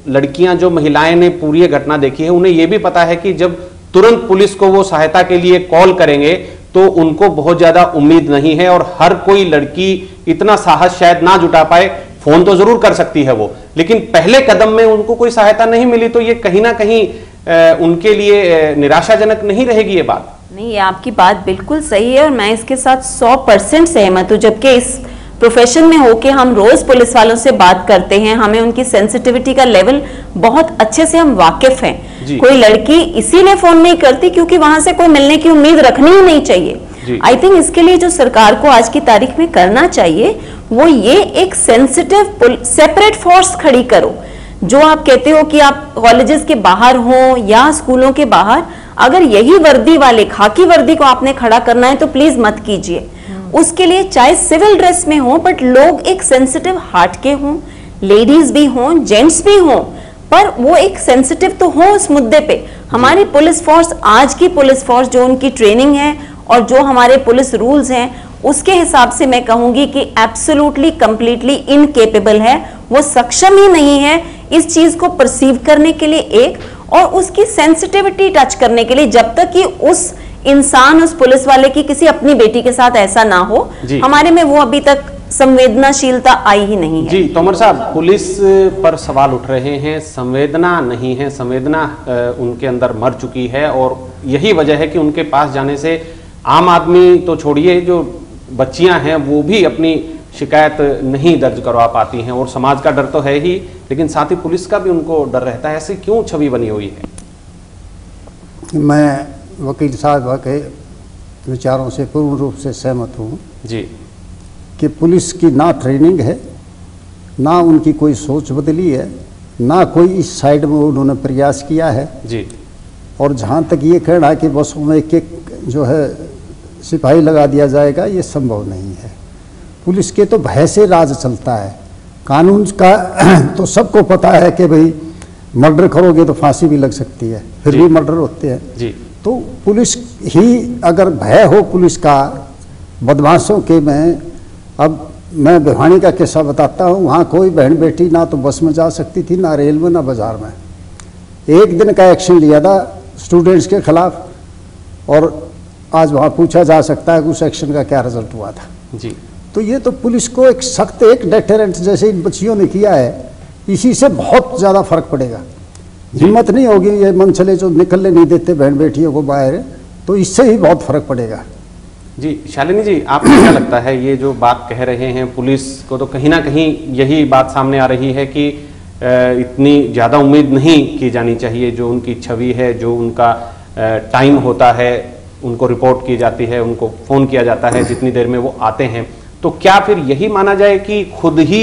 लड़कियां, जो महिलाएं ने पूरी घटना देखी है, उन्हें यह भी पता है कि जब तुरंत पुलिस को वो सहायता के लिए कॉल करेंगे तो उनको बहुत ज्यादा उम्मीद नहीं है, और हर कोई लड़की इतना साहस शायद ना जुटा पाए। फोन तो जरूर कर सकती है वो, लेकिन पहले कदम में उनको कोई सहायता नहीं मिली, तो ये कहीं ना कहीं उनके लिए निराशाजनक नहीं रहेगी ये बात? नहीं, ये आपकी बात बिल्कुल सही है और मैं इसके साथ 100% सहमत हूँ। जबकि इस प्रोफेशन में होके हम रोज पुलिस वालों से बात करते हैं, हमें उनकी सेंसिटिविटी का लेवल बहुत अच्छे से हम वाकिफ हैं। कोई लड़की इसीलिए फोन नहीं करती क्योंकि वहां से कोई मिलने की उम्मीद रखनी ही नहीं चाहिए। आई थिंक इसके लिए जो सरकार को आज की तारीख में करना चाहिए वो ये एक सेंसिटिव सेपरेट फोर्स खड़ी करो। जो आप कहते हो कि आप कॉलेजेस के बाहर हो या स्कूलों के बाहर, अगर यही वर्दी वाले, खाकी वर्दी को आपने खड़ा करना है तो प्लीज मत कीजिए। उसके लिए चाहे सिविल ड्रेस में हो, बट लोग एक सेंसिटिव हार्ट के हों, लेडीज भी हों, जेंट्स भी हों, पर वो एक सेंसिटिव तो हो उस मुद्दे पे। हमारी पुलिस फोर्स, आज की पुलिस फोर्स जो उनकी ट्रेनिंग है और जो हमारे पुलिस रूल्स हैं, उसके हिसाब से मैं कहूंगी कि एब्सोल्युटली कंप्लीटली इनकेपेबल है। वो सक्षम ही नहीं है इस चीज को परसीव करने के लिए एक, और उसकी सेंसिटिविटी टच करने के लिए, जब तक कि उस इंसान, उस पुलिस वाले की किसी अपनी बेटी के साथ ऐसा ना हो। हमारे में वो अभी तक संवेदनाशीलता आई ही नहीं है। जी तोमर साहब, पुलिस पर सवाल उठ रहे हैं, संवेदना नहीं है, संवेदना उनके अंदर मर चुकी है और यही वजह है कि उनके पास जाने से आम आदमी तो छोड़िए, जो बच्चियां हैं वो भी अपनी शिकायत नहीं दर्ज करवा पाती हैं और समाज का डर तो है ही, लेकिन साथ ही पुलिस का भी उनको डर रहता है। ऐसी क्यों छवि बनी हुई है? मैं वकील साहब के विचारों से पूर्ण रूप से सहमत हूँ जी, कि पुलिस की ना ट्रेनिंग है, ना उनकी कोई सोच बदली है, ना कोई इस साइड में उन्होंने प्रयास किया है जी। और जहाँ तक ये कहना है कि बसों में एक जो है सिपाही लगा दिया जाएगा, ये संभव नहीं है। पुलिस के तो भय से राज चलता है, कानून का तो सबको पता है कि भाई मर्डर करोगे तो फांसी भी लग सकती है, फिर भी मर्डर होते हैं जी। तो पुलिस ही अगर भय हो पुलिस का बदमाशों के, मैं भिवानी का किस्सा बताता हूँ। वहाँ कोई बहन बेटी ना तो बस में जा सकती थी, ना रेल में, ना बाजार में। एक दिन का एक्शन लिया था स्टूडेंट्स के खिलाफ और आज वहाँ पूछा जा सकता है कि उस एक्शन का क्या रिजल्ट हुआ था जी। तो ये तो पुलिस को एक सख्त एक डेटरेंट जैसे इन बच्चियों ने किया है, इसी से बहुत ज़्यादा फर्क पड़ेगा। हिम्मत नहीं होगी, ये मन चले जो निकलने नहीं देते बहन बेटियों को बाहर, तो इससे ही बहुत फर्क पड़ेगा। जी शालिनी जी, आपको क्या लगता है ये जो बात कह रहे हैं, पुलिस को तो कहीं ना कहीं यही बात सामने आ रही है कि इतनी ज़्यादा उम्मीद नहीं की जानी चाहिए। जो उनकी छवि है, जो उनका टाइम होता है, उनको रिपोर्ट की जाती है, उनको फ़ोन किया जाता है, जितनी देर में वो आते हैं, तो क्या फिर यही माना जाए कि खुद ही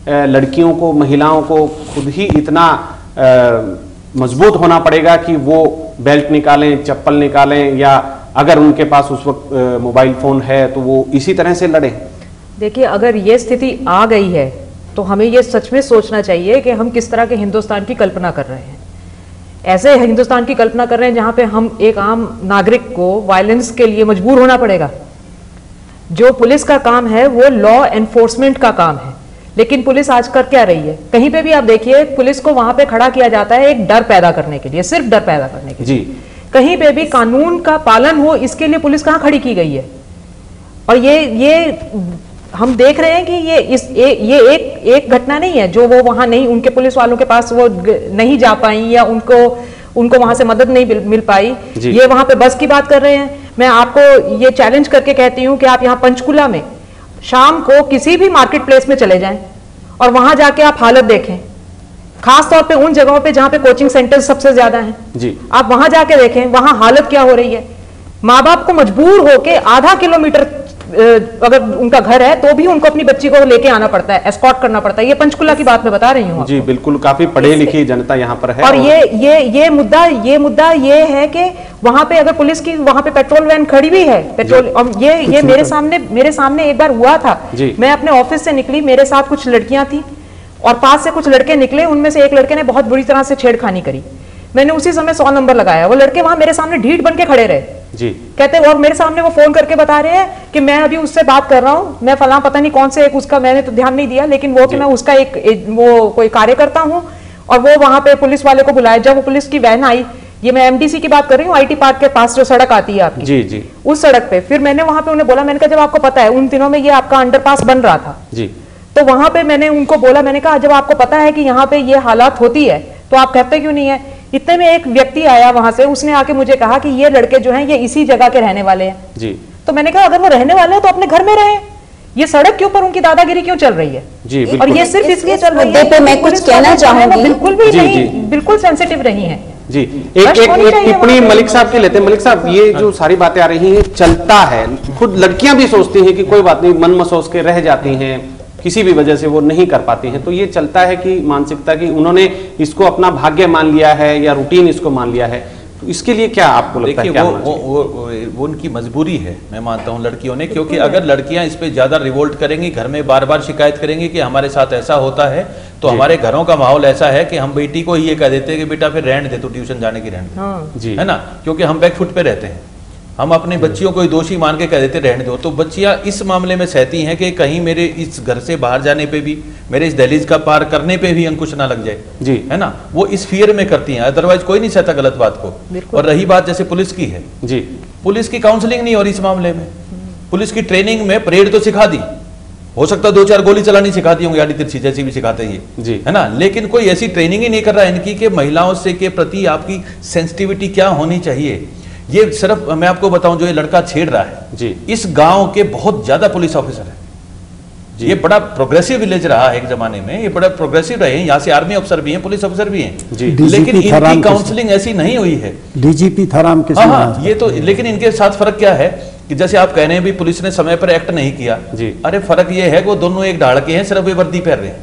लड़कियों को, महिलाओं को खुद ही इतना मजबूत होना पड़ेगा कि वो बेल्ट निकालें, चप्पल निकालें, या अगर उनके पास उस वक्त मोबाइल फ़ोन है तो वो इसी तरह से लड़ें? देखिए, अगर ये स्थिति आ गई है तो हमें ये सच में सोचना चाहिए कि हम किस तरह के हिंदुस्तान की कल्पना कर रहे हैं। ऐसे हिंदुस्तान की कल्पना कर रहे हैं जहाँ पे हम एक आम नागरिक को वायलेंस के लिए मजबूर होना पड़ेगा। जो पुलिस का काम है वो लॉ एनफोर्समेंट का काम है, लेकिन पुलिस आज कर क्या रही है? कहीं पे भी आप देखिए, पुलिस को वहां पे खड़ा किया जाता है एक डर पैदा करने के लिए, सिर्फ डर पैदा करने के लिए। कहीं पे भी कानून का पालन हो, इसके लिए पुलिस कहाँ खड़ी की गई है? और ये हम देख रहे हैं कि ये एक घटना नहीं है जो वो वहां नहीं, उनके पुलिस वालों के पास वो नहीं जा पाई या उनको वहां से मदद नहीं मिल पाई। ये वहां पे बस की बात कर रहे हैं। मैं आपको ये चैलेंज करके कहती हूँ कि आप यहाँ पंचकुला में शाम को किसी भी मार्केट प्लेस में चले जाएं और वहां जाके आप हालत देखें, खास तौर पे उन जगहों पे जहां पे कोचिंग सेंटर सबसे ज्यादा हैं जी। आप वहां जाके देखें वहां हालत क्या हो रही है। माँ बाप को मजबूर होके आधा किलोमीटर अगर उनका घर है तो भी उनको अपनी बच्ची को लेके आना पड़ता है, एस्कॉर्ट करना पड़ता है। ये पंचकुला की बात मैं बता रही हूँ जी। बिल्कुल, काफी पढ़ी लिखी जनता यहाँ पर है। और ये मुद्दा ये है कि वहां पे अगर पुलिस की वहां पे पेट्रोल वैन खड़ी हुई है, पेट्रोल, और ये मेरे सामने एक बार हुआ था। मैं अपने ऑफिस से निकली, मेरे साथ कुछ लड़कियां थी और पास से कुछ लड़के निकले। उनमें से एक लड़के ने बहुत बुरी तरह से छेड़खानी करी। मैंने उसी समय 100 नंबर लगाया। वो लड़के वहां मेरे सामने ढीठ बन के खड़े रहे जी। कहते और मेरे सामने वो फोन करके बता रहे हैं कि मैं अभी उससे बात कर रहा हूँ, मैं फलां पता नहीं कौन से एक उसका, मैंने तो ध्यान नहीं दिया, लेकिन वो कि मैं उसका वो कोई कार्यकर्ता हूँ और वो वहां पे पुलिस वाले को बुलाया। जब वो पुलिस की वैन आई, ये मैं एमडीसी की बात कर रही हूँ, आईटी पार्क के पास जो सड़क आती है आपकी जी जी, उस सड़क पे। फिर मैंने वहां पे उन्हें बोला, मैंने कहा जब आपको पता है उन दिनों में ये आपका अंडरपास बन रहा था जी, तो वहां पे मैंने उनको बोला, मैंने कहा जब आपको पता है कि यहाँ पे ये हालात होती है तो आप कहते क्यों नहीं है? इतने में एक व्यक्ति आया वहां से, उसने आके मुझे कहा कि ये लड़के जो हैं ये इसी जगह के रहने वाले हैं जी। तो मैंने कहा अगर वो रहने वाले हैं तो अपने घर में रहे, ये सड़क के ऊपर उनकी दादागिरी क्यों चल रही है जी? और ये सिर्फ इसलिए चल रही है, मैं कुछ कहना चाहूंगी, बिल्कुल भी नहीं, बिल्कुल सेंसिटिव रही है जी। एक टिप्पणी मलिक साहब के लेते हैं। मलिक साहब, ये जो सारी बातें आ रही हैं चलता है, खुद लड़कियां भी सोचती हैं कि कोई बात नहीं, मन मसोस के रह जाती हैं, किसी भी वजह से वो नहीं कर पाती हैं, तो ये चलता है कि मानसिकता की उन्होंने इसको अपना भाग्य मान लिया है या रूटीन इसको मान लिया है, तो इसके लिए क्या आपको लगता है? क्या वो उनकी मजबूरी है, मैं मानता हूं लड़कियों ने, क्योंकि अगर लड़कियां इस पे ज्यादा रिवोल्ट करेंगी, घर में बार बार शिकायत करेंगी कि हमारे साथ ऐसा होता है, तो हमारे घरों का माहौल ऐसा है कि हम बेटी को ही ये कह देते हैं कि बेटा फिर रहने दे, तो ट्यूशन जाने की रहने दे, है ना, क्योंकि हम बैकफुट पे रहते हैं, हम अपने बच्चियों को दोषी मान के कह देते रहने दो। तो बच्चियां इस मामले में सहती हैं कि कहीं मेरे इस घर से बाहर जाने पे भी, मेरे इस दहलीज का पार करने पे भी अंकुश ना लग जाए जी, है ना, वो इस फियर में करती हैं, अदरवाइज कोई नहीं सहता गलत बात को। और रही बात जैसे पुलिस की है जी, पुलिस की काउंसलिंग नहीं हो रही इस मामले में, पुलिस की ट्रेनिंग में परेड तो सिखा दी, हो सकता है 2-4 गोली चलानी सिखाती होंगी, आड़ी तिरछी जैसी भी सिखाते हैं जी, है ना, लेकिन कोई ऐसी ट्रेनिंग ही नहीं कर रहा है इनकी कि महिलाओं से के प्रति आपकी सेंसिटिविटी क्या होनी चाहिए। ये सिर्फ मैं आपको बताऊं, जो ये लड़का छेड़ रहा है जी, इस गांव के बहुत ज्यादा पुलिस ऑफिसर है। ये बड़ा प्रोग्रेसिव विलेज रहा है एक जमाने में, ये बड़ा प्रोग्रेसिव रहे हैं, यहाँ से आर्मी अफसर भी हैं, पुलिस अफसर भी हैं जी, लेकिन इनकी काउंसलिंग ऐसी नहीं हुई है। डीजीपी था राम के हाँ, ये तो, लेकिन इनके साथ फर्क क्या है कि जैसे आप कह रहे हैं भी पुलिस ने समय पर एक्ट नहीं किया जी, अरे फर्क ये है कि वो दोनों एक ढाल के हैं, सिर्फ वे वर्दी पहन रहे हैं,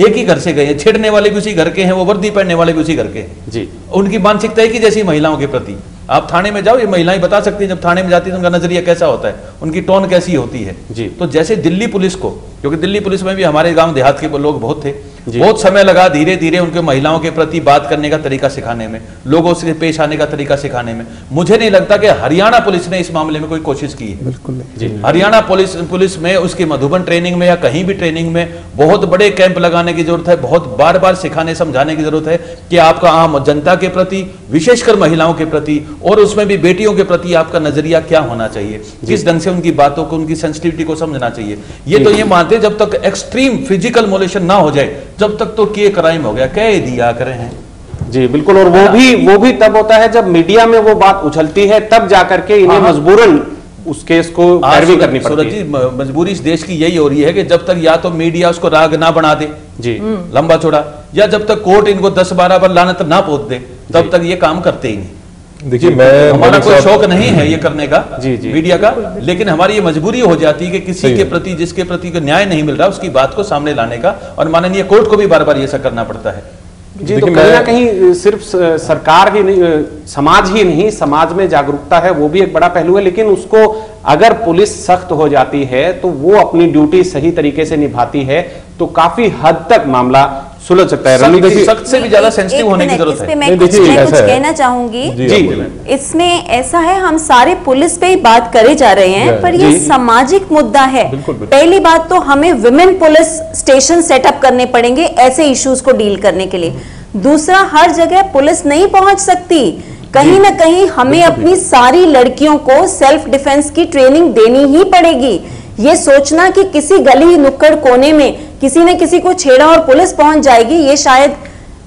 एक ही घर से गए हैं, छेड़ने वाले भी उसी घर के हैं, वो वर्दी पहनने वाले भी उसी घर के हैं जी। उनकी मानसिकता है कि जैसी महिलाओं के प्रति, आप थाने में जाओ, ये महिलाएं बता सकती हैं, जब थाने में जाती है तो उनका नजरिया कैसा होता है, उनकी टोन कैसी होती है जी। तो जैसे दिल्ली पुलिस को, क्योंकि दिल्ली पुलिस में भी हमारे गांव देहात के लोग बहुत थे, बहुत समय लगा धीरे धीरे उनके महिलाओं के प्रति बात करने का तरीका सिखाने में, लोगों से पेश आने का तरीका सिखाने में। मुझे नहीं लगता कि हरियाणा पुलिस ने इस मामले में कोई कोशिश की है। बिल्कुल जी, हरियाणा पुलिस में, उसकी मधुबन ट्रेनिंग में या कहीं भी ट्रेनिंग में बहुत बड़े कैंप लगाने की जरूरत है, बहुत बार बार सिखाने समझाने की जरूरत है कि आपका आम जनता के प्रति, विशेषकर महिलाओं के प्रति और उसमें भी बेटियों के प्रति आपका नजरिया क्या होना चाहिए, किस ढंग से उनकी बातों को, उनकी सेंसिटिविटी को समझना चाहिए। ये तो ये मानते जब तक एक्सट्रीम फिजिकल मोलेशन ना हो जाए जब तक तो के क्राइम हो गया, कह दिया करें हैं जी। बिल्कुल, और वो भी तब होता है जब मीडिया में वो बात उछलती है, तब जाकर के इन्हें मजबूरन उस केस को पैरवी करनी पड़ती है। मजबूरी इस देश की यही हो रही है कि जब तक या तो मीडिया उसको राग ना बना दे जी, लंबा चौड़ा, या जब तक कोर्ट इनको 10-12 बार लानत ना पोत दे, तब तक ये काम करते ही नहीं। देखिए, मैं हमारा कोई शौक नहीं है ये करने का जी, मीडिया का, लेकिन हमारी ये मजबूरी हो जाती है कि किसी के प्रति, जिसके प्रति को न्याय नहीं मिल रहा, उसकी बात को सामने लाने का, और माननीय कोर्ट को भी बार बार ये सब करना पड़ता है जी। तो कहीं ना कहीं सिर्फ सरकार ही नहीं, समाज ही नहीं, समाज में जागरूकता है वो भी एक बड़ा पहलू है, लेकिन उसको अगर पुलिस सख्त हो जाती है तो वो अपनी ड्यूटी सही तरीके से निभाती है तो काफी हद तक मामला सुलझ सकता है। सख्त से भी ज्यादा सेंसिटिव होने की जरूरत है। मैं कुछ कहना चाहूंगी जी, इसमें ऐसा है, हम सारे पुलिस पे ही बात करे जा रहे हैं, पर ये सामाजिक मुद्दा है। पहली बात तो हमें विमेन पुलिस स्टेशन सेटअप करने पड़ेंगे ऐसे इश्यूज को डील करने के लिए। दूसरा, हर जगह पुलिस नहीं पहुंच सकती, कहीं ना कहीं हमें अपनी सारी लड़कियों को सेल्फ डिफेंस की ट्रेनिंग देनी ही पड़ेगी। ये सोचना कि किसी गली नुक्कड़ कोने में किसी ने किसी को छेड़ा और पुलिस पहुंच जाएगी, ये शायद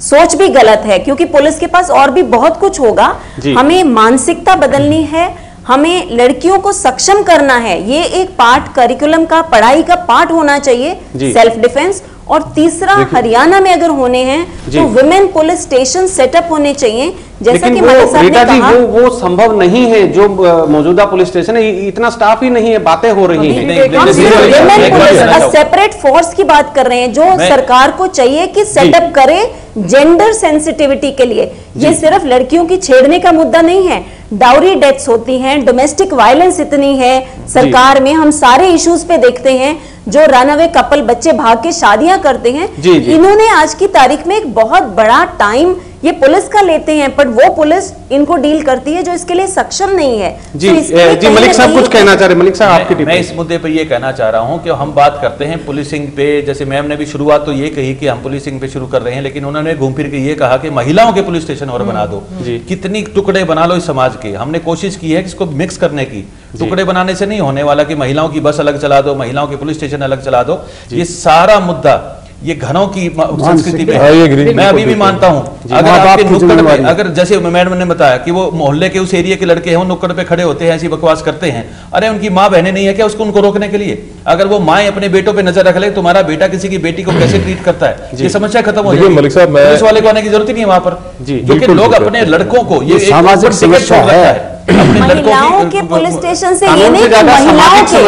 सोच भी गलत है, क्योंकि पुलिस के पास और भी बहुत कुछ होगा। हमें मानसिकता बदलनी है, हमें लड़कियों को सक्षम करना है, ये एक पार्ट करिकुलम का, पढ़ाई का पार्ट होना चाहिए, सेल्फ डिफेंस। और तीसरा, हरियाणा में अगर होने हैं तो विमेन पुलिस स्टेशन सेटअप होने चाहिए, जैसा कि मलिक साहब ने कहा। वो संभव नहीं है, जो मौजूदा पुलिस स्टेशन है इतना स्टाफ ही नहीं है, बातें हो रही हैं। हम विमेन पुलिस सेपरेट फोर्स की बात कर रहे हैं, जो सरकार को चाहिए कि सेटअप करे जेंडर सेंसिटिविटी के लिए। ये सिर्फ लड़कियों की छेड़ने का मुद्दा नहीं है, डाउरी डेथ्स होती हैं, डोमेस्टिक वायलेंस इतनी है सरकार में, हम सारे इश्यूज पे देखते हैं, जो रनअवे कपल बच्चे भाग के शादियां करते हैं। इन्होंने आज की तारीख में एक बहुत बड़ा टाइम ये पुलिस का लेते हैं, पर वो पुलिस इनको डील करती है जो इसके लिए सक्षम नहीं है। जी जी, मलिक साहब कुछ कहना चाह रहे। मलिक साहब, आपकी मैं इस मुद्दे पे ये कहना चाह रहा हूं कि हम बात करते हैं पुलिसिंग पे, जैसे मैम ने भी शुरुआत तो ये कही कि हम पुलिसिंग पे शुरू कर रहे हैं, लेकिन उन्होंने घूम फिर के ये कहा कि महिलाओं के पुलिस स्टेशन और बना दो। कितनी टुकड़े बना लो इस समाज के, हमने कोशिश की है इसको मिक्स करने की। टुकड़े बनाने से नहीं होने वाला कि महिलाओं की बस अलग चला दो, महिलाओं के पुलिस स्टेशन अलग चला दो। ये सारा मुद्दा ये घरों की संस्कृति पे है। मैं अभी भी मानता हूं, अगर आपके नुक्कड़ पे, अगर जैसे मैडम ने बताया कि वो मोहल्ले के उस एरिया के लड़के हैं, वो नुक्कड़ पे खड़े होते हैं, ऐसी बकवास करते हैं, अरे उनकी माँ बहनें नहीं है क्या उसको, उनको रोकने के लिए? अगर वो माएं अपने बेटों पे नजर रख ले, तुम्हारा बेटा किसी की बेटी को कैसे ट्रीट करता है, ये समस्या खत्म हो जाएगी। मलिक साहब, पुलिस वाले को आने की जरूरत ही नहीं है वहां पर, क्योंकि लोग अपने लड़कों को, ये सामाजिक समस्या है, महिलाओं के पुलिस स्टेशन से ये नहीं, महिलाओं के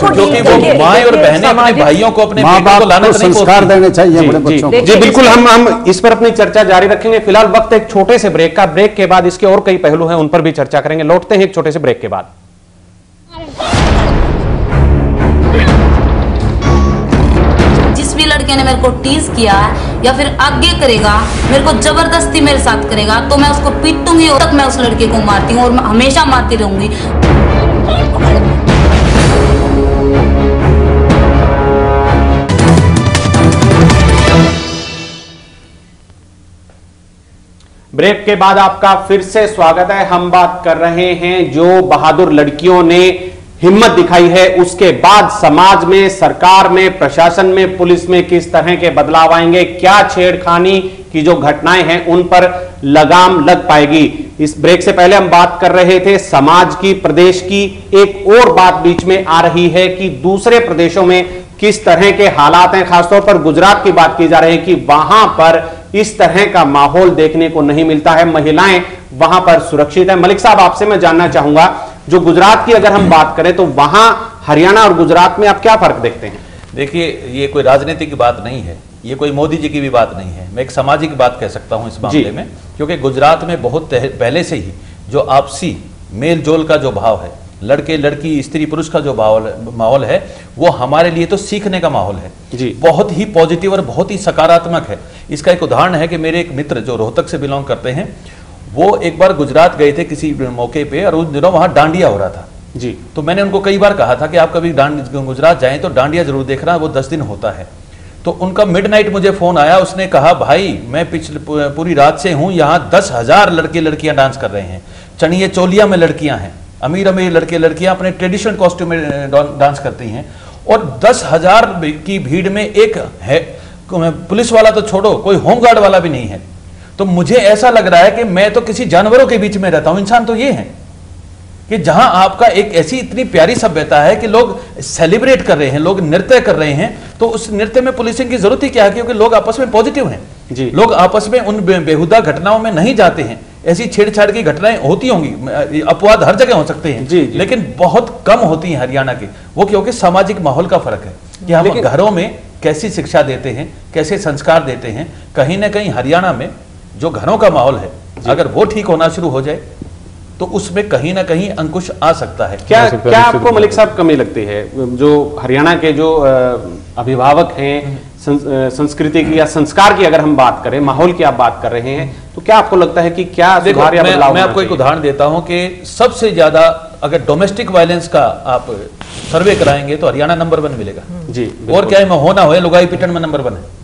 क्योंकि वो माएं और बहनें अपने भाइयों को, अपने बेटों को लाना संस्कार देने चाहिए अपने बच्चों को। जी बिल्कुल, हम इस पर अपनी चर्चा जारी रखेंगे। फिलहाल वक्त एक छोटे से ब्रेक का, ब्रेक के बाद इसके और कई पहलू हैं, उन पर भी चर्चा करेंगे। लौटते हैं एक छोटे से ब्रेक के बाद। जिस भी लड़के ने मेरे को टीज किया है या फिर आगे करेगा, मेरे को जबरदस्ती मेरे साथ करेगा, तो मैं उसको पीटूंगी और तक मैं उस लड़के को मारती हूँ और मैं हमेशा मारती रहूंगी। ब्रेक के बाद आपका फिर से स्वागत है। हम बात कर रहे हैं जो बहादुर लड़कियों ने हिम्मत दिखाई है, उसके बाद समाज में, सरकार में, प्रशासन में, पुलिस में किस तरह के बदलाव आएंगे, क्या छेड़खानी की जो घटनाएं हैं उन पर लगाम लग पाएगी। इस ब्रेक से पहले हम बात कर रहे थे समाज की, प्रदेश की। एक और बात बीच में आ रही है कि दूसरे प्रदेशों में किस तरह के हालात हैं, खासतौर पर गुजरात की बात की जा रही है कि वहां पर इस तरह का माहौल देखने को नहीं मिलता है, महिलाएं वहां पर सुरक्षित है। मलिक साहब, आपसे मैं जानना चाहूंगा, जो गुजरात की अगर हम बात करें तो वहां हरियाणा और गुजरात में आप क्या फर्क देखते हैं? देखिए, ये कोई राजनीतिक की बात नहीं है, ये कोई मोदी जी की भी बात नहीं है, मैं एक सामाजिक बात कह सकता हूं इस मामले में, क्योंकि गुजरात में बहुत पहले से ही जो आपसी मेल जोल का जो भाव है, लड़के लड़की स्त्री पुरुष का जो माहौल है, वो हमारे लिए तो सीखने का माहौल है जी, बहुत ही पॉजिटिव और बहुत ही सकारात्मक है। इसका एक उदाहरण है कि मेरे एक मित्र जो रोहतक से बिलोंग करते हैं, वो एक बार गुजरात गए थे किसी मौके पे, और उस दिनों वहां डांडिया हो रहा था जी। तो मैंने उनको कई बार कहा था कि आप कभी गुजरात जाएं तो डांडिया जरूर देखना, वो 10 दिन होता है। तो उनका मिडनाइट मुझे फोन आया, उसने कहा भाई मैं पिछले पूरी रात से हूं यहाँ, 10,000 लड़के लड़कियां डांस कर रहे हैं, चनिए चोलिया में लड़कियां हैं, अमीर अमीर लड़के लड़कियां अपने ट्रेडिशनल कॉस्ट्यूम में डांस करती हैं, और 10,000 की भीड़ में एक है पुलिस वाला तो छोड़ो, कोई होमगार्ड वाला भी नहीं है। तो मुझे ऐसा लग रहा है कि मैं तो किसी जानवरों के बीच में रहता हूं। इंसान तो ये है कि जहां आपका एक ऐसी इतनी प्यारी सभ्यता है कि लोग सेलिब्रेट कर रहे हैं, लोग नृत्य कर रहे हैं, तो उस नृत्य में पुलिसिंग की जरूरत ही क्या है? क्योंकि लोग आपस में पॉजिटिव हैं जी, लोग आपस में उन बेहुदा घटनाओं में नहीं जाते हैं। ऐसी छेड़छाड़ की घटनाएं होती होंगी, अपवाद हर जगह हो सकते हैं जी, लेकिन बहुत कम होती हैं हरियाणा के। वो क्योंकि सामाजिक माहौल का फर्क है कि हम घरों में कैसी शिक्षा देते हैं, कैसे संस्कार देते हैं। कहीं ना कहीं हरियाणा में जो घरों का माहौल है, अगर वो ठीक होना शुरू हो जाए तो उसमें कहीं ना कहीं अंकुश आ सकता है। क्या आपको मलिक साहब कमी लगती है, जो हरियाणा के जो अभिभावक हैं, संस्कृति की या संस्कार की अगर हम बात करें, माहौल की आप बात कर रहे हैं, तो क्या आपको लगता है कि क्या सुधार या बदलाव? मैं आपको एक उदाहरण देता हूं कि सबसे ज्यादा अगर डोमेस्टिक वायलेंस का आप सर्वे कराएंगे तो हरियाणा नंबर 1 मिलेगा जी। और क्या है, होना हो लुगाई पिटन में नंबर 1 है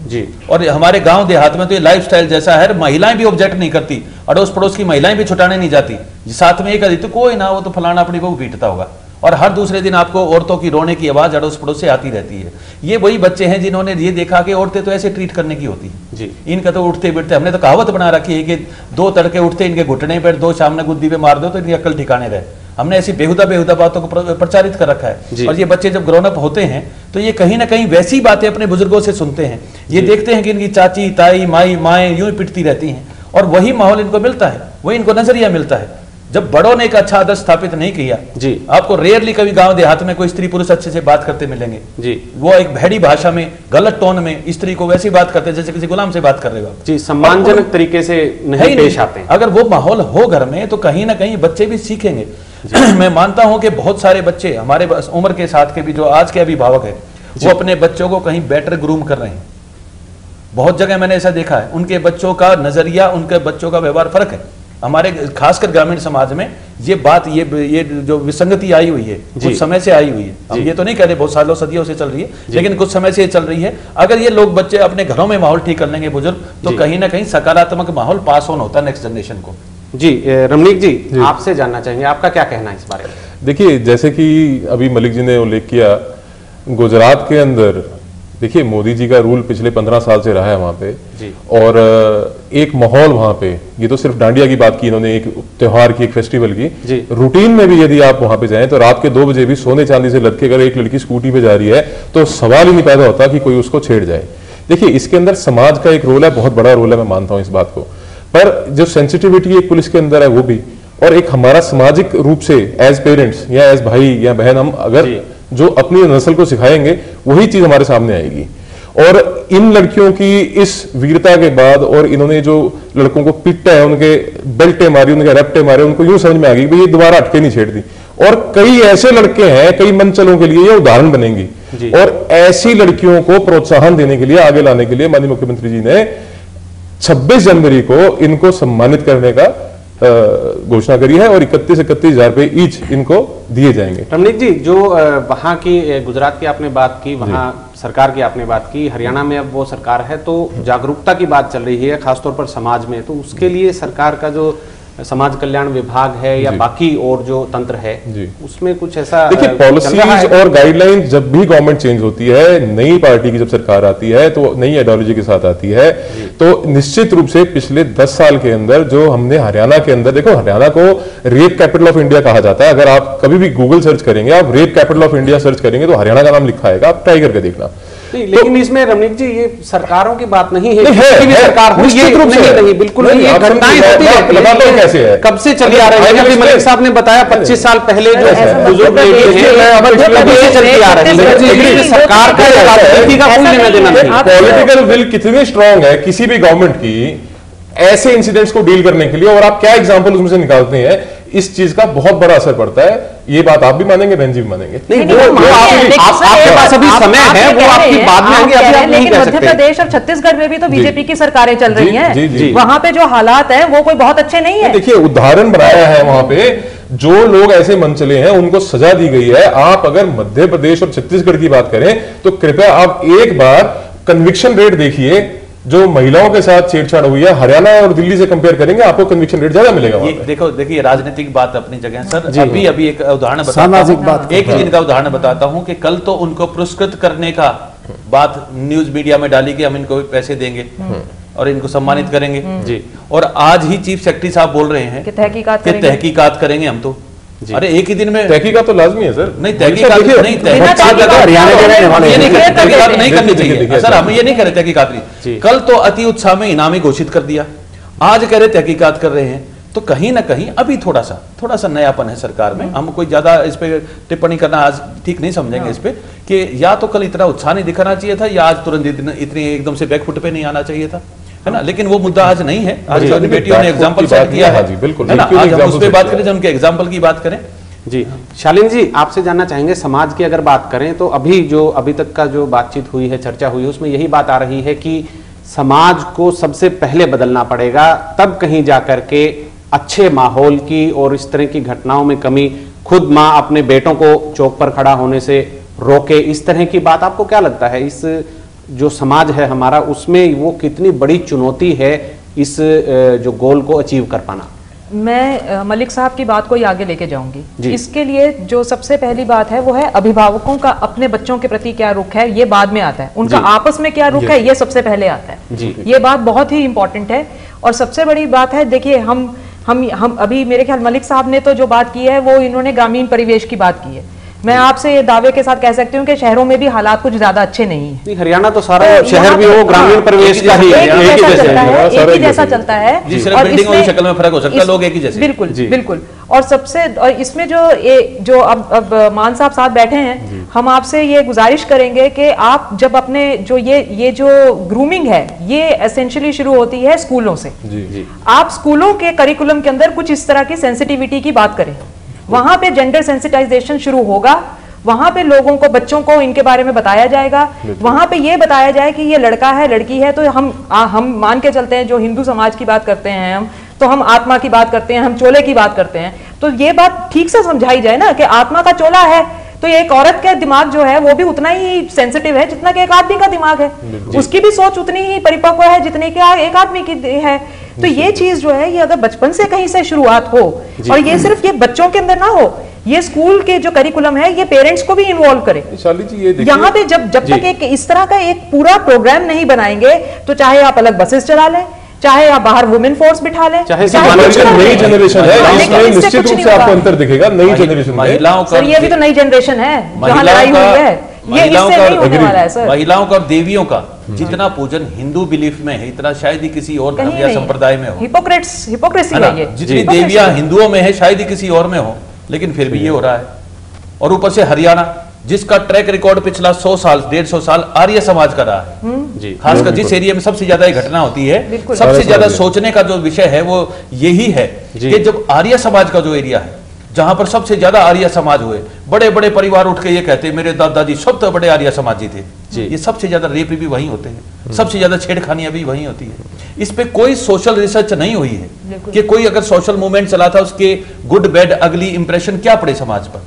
जी। और हमारे गांव देहात में तो ये लाइफस्टाइल जैसा है, महिलाएं भी ऑब्जेक्ट नहीं करती, अड़ोस पड़ोस की महिलाएं भी छुटाने नहीं जाती, साथ में एक कहती तो कोई ना, वो तो फलाना अपनी को पीटता होगा, और हर दूसरे दिन आपको औरतों की रोने की आवाज अड़ोस पड़ोस से आती रहती है। ये वही बच्चे हैं जिन्होंने ये देखा कि औरतें तो ऐसे ट्रीट करने की होती है जी। इनका तो उठते बैठते, हमने तो कहावत बना रखी है कि 2 तड़के उठते इनके घुटने पर, 2 सामने गुद्दी पे मार दो तो इनकी अक्ल ठिकाने रहे। हमने ऐसी बेहुदा बातों को प्रचारित कर रखा है। और ये बच्चे जब ग्रोन अप होते हैं तो ये कहीं ना कहीं वैसी बातें अपने बुजुर्गों से सुनते हैं, ये देखते हैं कि इनकी चाची ताई माएं यूं ही पिटती रहती हैं, और वही माहौल इनको मिलता है, वही इनको नजरिया मिलता है। जब बड़ों ने एक अच्छा आदर्श स्थापित नहीं किया जी, आपको रेयरली कभी गांव देहात में कोई स्त्री पुरुष अच्छे से बात करते मिलेंगे जी। वो एक भैड़ी भाषा में, गलत टोन में स्त्री को वैसी बात करते जैसे किसी गुलाम से बात कर रहे हो जी, सम्मानजनक तरीके से नहीं पेश आते। अगर वो माहौल हो घर में तो कहीं ना कहीं बच्चे भी सीखेंगे। मैं मानता हूं कि बहुत सारे बच्चे हमारे उम्र के साथ के भी जो आज के अभिभावक है, वो अपने बच्चों को कहीं बेटर ग्रूम कर रहे हैं। बहुत जगह मैंने ऐसा देखा है, उनके बच्चों का नजरिया, उनके बच्चों का व्यवहार फर्क है। हमारे खासकर ग्रामीण समाज में ये बात, ये जो विसंगति आई हुई है कुछ समय से आई हुई है। हम ये तो नहीं कह रहे बहुत सालों सदियों से चल रही है, लेकिन कुछ समय से चल रही है। अगर ये लोग बच्चे अपने घरों में माहौल ठीक कर लेंगे बुजुर्ग, तो कहीं ना कहीं सकारात्मक माहौल पास ऑन होता है नेक्स्ट जनरेशन को जी। रमनीक जी, आपसे जानना चाहेंगे, आपका क्या कहना है इस बारे में? देखिए, जैसे कि अभी मलिक जी ने उल्लेख किया, गुजरात के अंदर देखिए मोदी जी का रूल पिछले 15 साल से रहा है वहां पे जी। और एक माहौल वहां पे, ये तो सिर्फ डांडिया की बात की इन्होंने, एक त्योहार की, एक फेस्टिवल की जी। रूटीन में भी यदि आप वहां पे जाएं तो रात के 2 बजे भी सोने चांदी से लटके अगर एक लड़की स्कूटी पे जा रही है तो सवाल ही नहीं पैदा होता कि कोई उसको छेड़ जाए। देखिए, इसके अंदर समाज का एक रोल है, बहुत बड़ा रोल है, मैं मानता हूं इस बात को, पर जो सेंसिटिविटी एक पुलिस के अंदर है वो भी, और एक हमारा सामाजिक रूप से एज पेरेंट्स या एज भाई या बहन, हम अगर जो अपनी नस्ल को सिखाएंगे वही चीज हमारे सामने आएगी। और इन लड़कियों की इस वीरता के बाद, और इन्होंने जो लड़कों को पीटा है, उनके बेल्टे मारी, उनके रपटे मारे, उनको यूं समझ में आ गई कि ये दोबारा अटके नहीं छेड़ दी। और कई ऐसे लड़के हैं, कई मंचलों के लिए ये उदाहरण बनेंगी। और ऐसी लड़कियों को प्रोत्साहन देने के लिए, आगे लाने के लिए माननीय मुख्यमंत्री जी ने 26 जनवरी को इनको सम्मानित करने का घोषणा करी है, और 31,000 रुपए ईच इनको दिए जाएंगे। रमनीक जी, जो वहां की गुजरात की आपने बात की, वहां सरकार की आपने बात की, हरियाणा में अब वो सरकार है, तो जागरूकता की बात चल रही है खासतौर पर समाज में, तो उसके लिए सरकार का जो समाज कल्याण विभाग है या बाकी और जो तंत्र है उसमें कुछ ऐसा देखिए, पॉलिसीज और गाइडलाइन जब भी गवर्नमेंट चेंज होती है, नई पार्टी की जब सरकार आती है तो नई आइडियोलॉजी के साथ आती है, तो निश्चित रूप से पिछले 10 साल के अंदर जो हमने हरियाणा के अंदर, देखो हरियाणा को रेप कैपिटल ऑफ इंडिया कहा जाता है। अगर आप कभी भी गूगल सर्च करेंगे, आप rape capital of India search करेंगे तो हरियाणा का नाम लिखा आएगा, आप ट्राई करके देखना। नहीं, लेकिन इसमें रमनीक जी ये सरकारों की बात नहीं है, किसी भी सरकार हो, ये नहीं, बिल्कुल नहीं, ये घटनाएं होती है। कैसे है, कब से चली आ रही है? अभी मलिक साहब ने बताया 25 साल पहले जो बुजुर्ग चलती आ रही है, सरकार का राजनीति का कोई लेना देना नहीं। पॉलिटिकल विल कितनी स्ट्रांग है किसी भी गवर्नमेंट की ऐसे इंसिडेंट्स को डील करने के लिए, और आप क्या एग्जांपल उसमें से निकालते हैं, इस चीज का बहुत बड़ा असर पड़ता है। ये बात आप भी मानेंगे, बहन जी भी मानेंगे। नहीं, आपके पास अभी समय है, वो आपकी बात में आगे अभी आप नहीं कह सकते। मध्य प्रदेश और छत्तीसगढ़ में भी तो बीजेपी की सरकारें चल रही हैं, वहां पे जो हालात हैं वो कोई बहुत अच्छे नहीं है। देखिए, उदाहरण बनाया है वहां पे, जो लोग ऐसे मन चले हैं उनको सजा दी गई है। आप अगर मध्य प्रदेश और छत्तीसगढ़ की बात करें तो कृपया आप एक बार कन्विक्शन रेट देखिए, जो महिलाओं के साथ छेड़छाड़ हुई है, हरियाणा और दिल्ली से कंपेयर करेंगे आपको कन्विक्शन रेट ज्यादा मिलेगा। देखिए राजनीतिक बात अपनी जगह सर, अभी एक उदाहरण बताता हूं, एक दिन का उदाहरण बताता हूं कि कल तो उनको पुरस्कृत करने का बात न्यूज मीडिया में डाली कि हम इनको पैसे देंगे और इनको सम्मानित करेंगे जी, और आज ही चीफ सेक्रेटरी साहब बोल रहे हैं कि तहकीकात करेंगे हम तो। अरे एक ही दिन में तहकीकात तो लाजमी है सर। नहीं, तहकीकात नहीं करनी चाहिए सर, हम ये नहीं कह रहे तहकीकात नहीं। कल तो अति उत्साह में इनामी घोषित कर दिया, आज कह रहे तहकीकात कर रहे हैं, तो कहीं ना कहीं अभी थोड़ा सा नयापन है सरकार में। हम कोई ज्यादा इस पे टिप्पणी करना आज ठीक नहीं समझेंगे इस पे, कि या तो कल इतना उत्साह नहीं दिखाना चाहिए था, या आज तुरंत इतनी एकदम से बैकफुट पे नहीं आना चाहिए था, है ना। लेकिन वो मुद्दा आज नहीं है, आज बेटियों ने एग्जांपल सेट किया है, बिल्कुल, है ना। आज हम उस पे बात करें, उनके एग्जांपल की बात करें जी। शालीन जी, आपसे जानना चाहेंगे, समाज की अगर बात करें तो अभी तक का जो बातचीत हुई है, चर्चा हुई है, उसमें यही बात आ रही है कि समाज को सबसे पहले बदलना पड़ेगा, तब कहीं जाकर के अच्छे माहौल की और इस तरह की घटनाओं में कमी, खुद माँ अपने बेटों को चौक पर खड़ा होने से रोके, इस तरह की बात आपको क्या लगता है? इस जो समाज है हमारा, उसमें वो कितनी बड़ी चुनौती है इस जो गोल को अचीव कर पाना? मैं मलिक साहब की बात को ही आगे लेके जाऊंगी। इसके लिए जो सबसे पहली बात है वो है अभिभावकों का अपने बच्चों के प्रति क्या रुख है, ये बाद में आता है। उनका आपस में क्या रुख है, ये सबसे पहले आता है। ये बात बहुत ही इंपॉर्टेंट है। और सबसे बड़ी बात है, देखिए हम अभी मेरे ख्याल मलिक साहब ने तो जो बात की है वो इन्होंने ग्रामीण परिवेश की बात की है। मैं आपसे ये दावे के साथ कह सकती हूँ कि शहरों में भी हालात कुछ ज्यादा अच्छे नहीं है। हरियाणा तो सारा शहर भी वो ग्रामीण परिवेश का ही एक ही जैसा चलता है, और इसमें शक्ल में फर्क हो सकता है, लोग एक ही जैसे। बिल्कुल। और इसमें जो अब मान साहब साथ बैठे हैं, हम आपसे ये गुजारिश करेंगे कि आप जब अपने जो ये जो ग्रूमिंग है, ये एसेंशियली शुरू होती है स्कूलों से। आप स्कूलों के करिकुलम के अंदर कुछ इस तरह की सेंसिटिविटी की बात करें, वहां पे जेंडर सेंसिटाइजेशन शुरू होगा, वहां पे लोगों को, बच्चों को इनके बारे में बताया जाएगा, वहां पे ये बताया जाए कि ये लड़का है लड़की है। तो हम मान के चलते हैं, जो हिंदू समाज की बात करते हैं हम, तो हम आत्मा की बात करते हैं, हम चोले की बात करते हैं, तो ये बात ठीक से समझाई जाए ना कि आत्मा का चोला है तो एक औरत का दिमाग जो है वो भी उतना ही सेंसिटिव है जितना कि एक आदमी का दिमाग है, उसकी भी सोच उतनी ही परिपक्व है जितनी कि एक आदमी की है। तो ये चीज जो है, ये अगर बचपन से कहीं से शुरुआत हो, और ये सिर्फ ये बच्चों के अंदर ना हो, ये स्कूल के जो करिकुलम है ये पेरेंट्स को भी इन्वॉल्व करे। यहाँ पे जब तक एक इस तरह का एक पूरा प्रोग्राम नहीं बनाएंगे, तो चाहे आप अलग बसेस चला लें, चाहे आप बाहर वुमेन फोर्स बिठा लें, चाहे नई जनरेशन है, इसमें निश्चित रूप से आपको अंतर दिखेगा। नई जनरेशन महिलाओं का, सर ये भी तो नई जनरेशन है जहां लड़ाई हुई है, ये इससे नहीं होने वाला है सर। महिलाओं का और देवियों का जितना पूजन हिंदू बिलीफ में है, इतना शायद ही किसी और धर्म या संप्रदाय में हो। हिपोक्रेसी है ये। जितनी देवियां हिंदुओं में है शायद ही किसी और में हो, लेकिन फिर भी ये हो रहा है। और ऊपर से हरियाणा, जिसका ट्रैक रिकॉर्ड पिछला 100 साल 150 साल आर्य समाज का रहा है, खासकर जिस एरिया में सबसे ज्यादा घटना होती है, सबसे ज्यादा सोचने का जो विषय है वो यही है कि जब आर्य समाज का जो एरिया है, जहां पर सबसे ज्यादा आर्य समाज हुए, बड़े बड़े परिवार उठ के ये कहते मेरे दादाजी सब तो बड़े आर्य समाजी थे, ये सबसे ज्यादा रेप भी वहीं होते हैं, सबसे ज्यादा छेड़खानियां भी वहीं होती है। इस पे कोई सोशल रिसर्च नहीं हुई है कि कोई अगर सोशल मूवमेंट चला था, उसके गुड बैड अगली इंप्रेशन क्या पड़े समाज पर,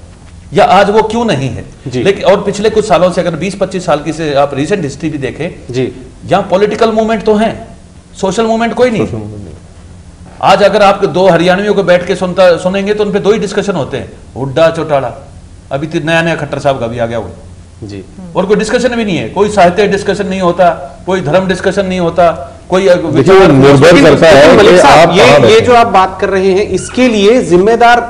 या आज वो क्यों नहीं है। लेकिन और पिछले कुछ सालों से अगर 20-25 साल की से आप रिसेंट हिस्ट्री भी देखें, यहाँ पॉलिटिकल मूवमेंट तो है, सोशल मूवमेंट कोई नहीं। आज अगर आप दो हरियाणवियों को बैठ के सुनेंगे तो उन पे दो ही डिस्कशन होते हैं, हुड्डा चौटाला। अभी तो नया नया खट्टर साहब का भी आ गया वो जी, और कोई डिस्कशन भी नहीं है, कोई साहित्य डिस्कशन नहीं होता, कोई धर्म डिस्कशन नहीं होता, कोई निर्भर करता है। ये जो आप बात कर रहे हैं, इसके लिए जिम्मेदार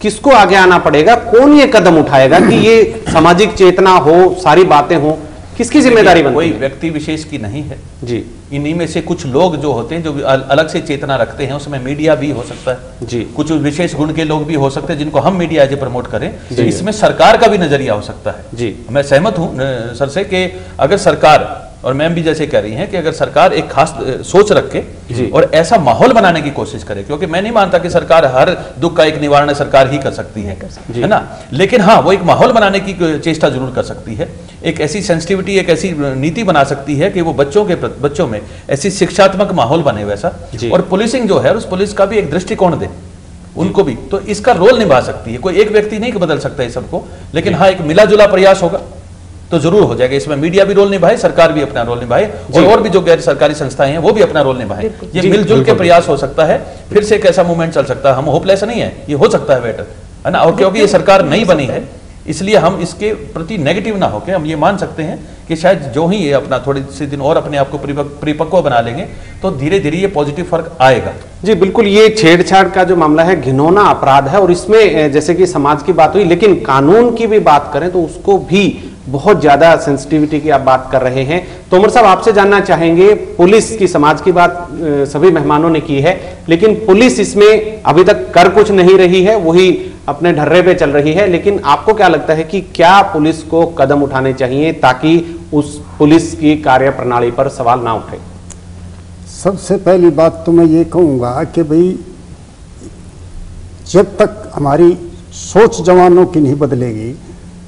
किसको आगे आना पड़ेगा? कौन ये कदम उठाएगा कि ये सामाजिक चेतना हो, सारी बातें हो? किसकी जिम्मेदारी बनती है? कोई व्यक्ति विशेष की नहीं है जी, इन्हीं में से कुछ लोग जो होते हैं जो अलग से चेतना रखते हैं, उसमें मीडिया भी हो सकता है जी, कुछ विशेष गुण के लोग भी हो सकते हैं जिनको हम मीडिया एज प्रमोट करें। इसमें सरकार का भी नजरिया हो सकता है जी। मैं सहमत हूं सर से कि अगर सरकार, और मैम भी जैसे कह रही हैं कि अगर सरकार एक खास सोच रख के और ऐसा माहौल बनाने की कोशिश करे, क्योंकि मैं नहीं मानता कि सरकार हर दुख का एक निवारण सरकार ही कर सकती है ना, लेकिन हाँ वो एक माहौल बनाने की चेष्टा जरूर कर सकती है। एक ऐसी सेंसिटिविटी, एक ऐसी नीति बना सकती है कि वो बच्चों में ऐसी शिक्षात्मक माहौल बने वैसा, और पुलिसिंग जो है उस पुलिस का भी एक दृष्टिकोण दे उनको भी, तो इसका रोल निभा सकती है। कोई एक व्यक्ति नहीं बदल सकता है सबको, लेकिन हाँ एक मिला जुला प्रयास होगा तो जरूर हो जाएगा। इसमें मीडिया भी रोल निभाए, सरकार भी अपना रोल निभाए, और भी जो गैर सरकारी संस्थाएं हैं वो भी अपना रोल निभाए। ये मिलजुल के प्रयास हो सकता है, फिर से एक ऐसा मूवमेंट चल सकता है। हम होपलेस नहीं है, ये हो सकता है बेटर, है ना। और क्योंकि ये सरकार नहीं बनी है इसलिए हम इसके प्रति नेगेटिव ना होकर हम ये मान सकते हैं कि शायद जो ही ये अपना थोड़े से दिन और अपने आप को परिपक्व बना लेंगे तो धीरे धीरे ये पॉजिटिव फर्क आएगा। जी बिल्कुल, ये छेड़छाड़ का जो मामला है घिनौना अपराध है, और इसमें जैसे कि समाज की बात हुई, लेकिन कानून की भी बात करें तो उसको भी बहुत ज्यादा सेंसिटिविटी की आप बात कर रहे हैं। तोमर साहब आपसे जानना चाहेंगे, पुलिस की, समाज की बात सभी मेहमानों ने की है, लेकिन पुलिस इसमें अभी तक कर कुछ नहीं रही है, वही अपने ढर्रे पे चल रही है, लेकिन आपको क्या लगता है कि क्या पुलिस को कदम उठाने चाहिए ताकि उस पुलिस की कार्य प्रणाली पर सवाल ना उठे? सबसे पहली बात तो मैं ये कहूंगा कि भाई जब तक हमारी सोच जवानों की नहीं बदलेगी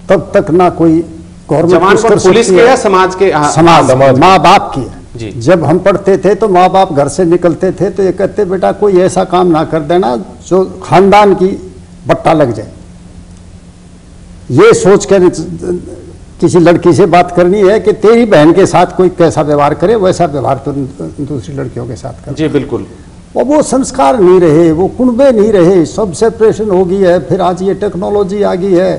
तब तक ना कोई गवर्नमेंट, पुलिस के या समाज के, समाज माँ बाप की। जब हम पढ़ते थे तो माँ बाप घर से निकलते थे तो ये कहते बेटा कोई ऐसा काम ना कर देना जो खानदान की बट्टा लग जाए। ये सोच कर किसी लड़की से बात करनी है कि तेरी बहन के साथ कोई कैसा व्यवहार करे वैसा व्यवहार तो दूसरी लड़कियों के साथ करे। जी बिल्कुल, और वो संस्कार नहीं रहे, वो कुनबे नहीं रहे, सब सेपरेशन हो गई है। फिर आज ये टेक्नोलॉजी आ गई है,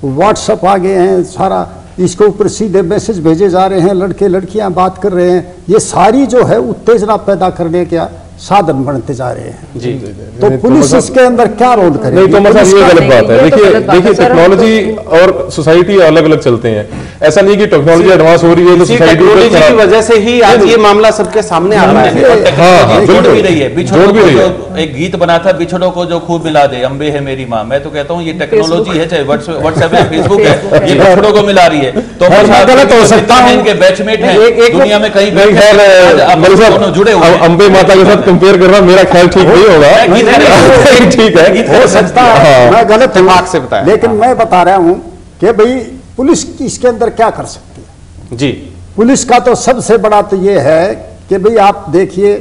व्हाट्सएप आ गए हैं, सारा इसके ऊपर सीधे मैसेज भेजे जा रहे हैं, लड़के लड़कियां बात कर रहे हैं। ये सारी जो है उत्तेजना पैदा करने का साधन बनते जा रहे हैं जी। तो पुलिस इसके अंदर क्या रोल करे? नहीं तो मतलब ये गलत बात है। देखिए टेक्नोलॉजी और सोसाइटी अलग अलग चलते हैं, ऐसा नहीं कि टेक्नोलॉजी एडवांस हो रही है तो सोसाइटी की वजह से ही आज ये मामला सबके सामने आ रहा है। जोड़ भी रही है, बिछड़ों को जो एक गीत बना था, बिछड़ों को जो खूब मिला दे, अम्बे है मेरी माँ। मैं तो कहता हूँ ये टेक्नोलॉजी है, चाहे व्हाट्सएप है, फेसबुक है, ये बिछड़ों को मिला रही है। तो गलत हो सकता है, इनके बैचमेट है दुनिया में कहीं जुड़े हुए, अम्बे माता के साथ कंपेयर करना मेरा ख्याल ठीक नहीं होगा। ठीक है, हो सकता है मैं गलत दिमाग से बताया, लेकिन मैं बता रहा हूं कि भाई पुलिस इसके अंदर क्या कर सकती है। जी पुलिस का तो सबसे बड़ा तो ये है कि भाई आप देखिए,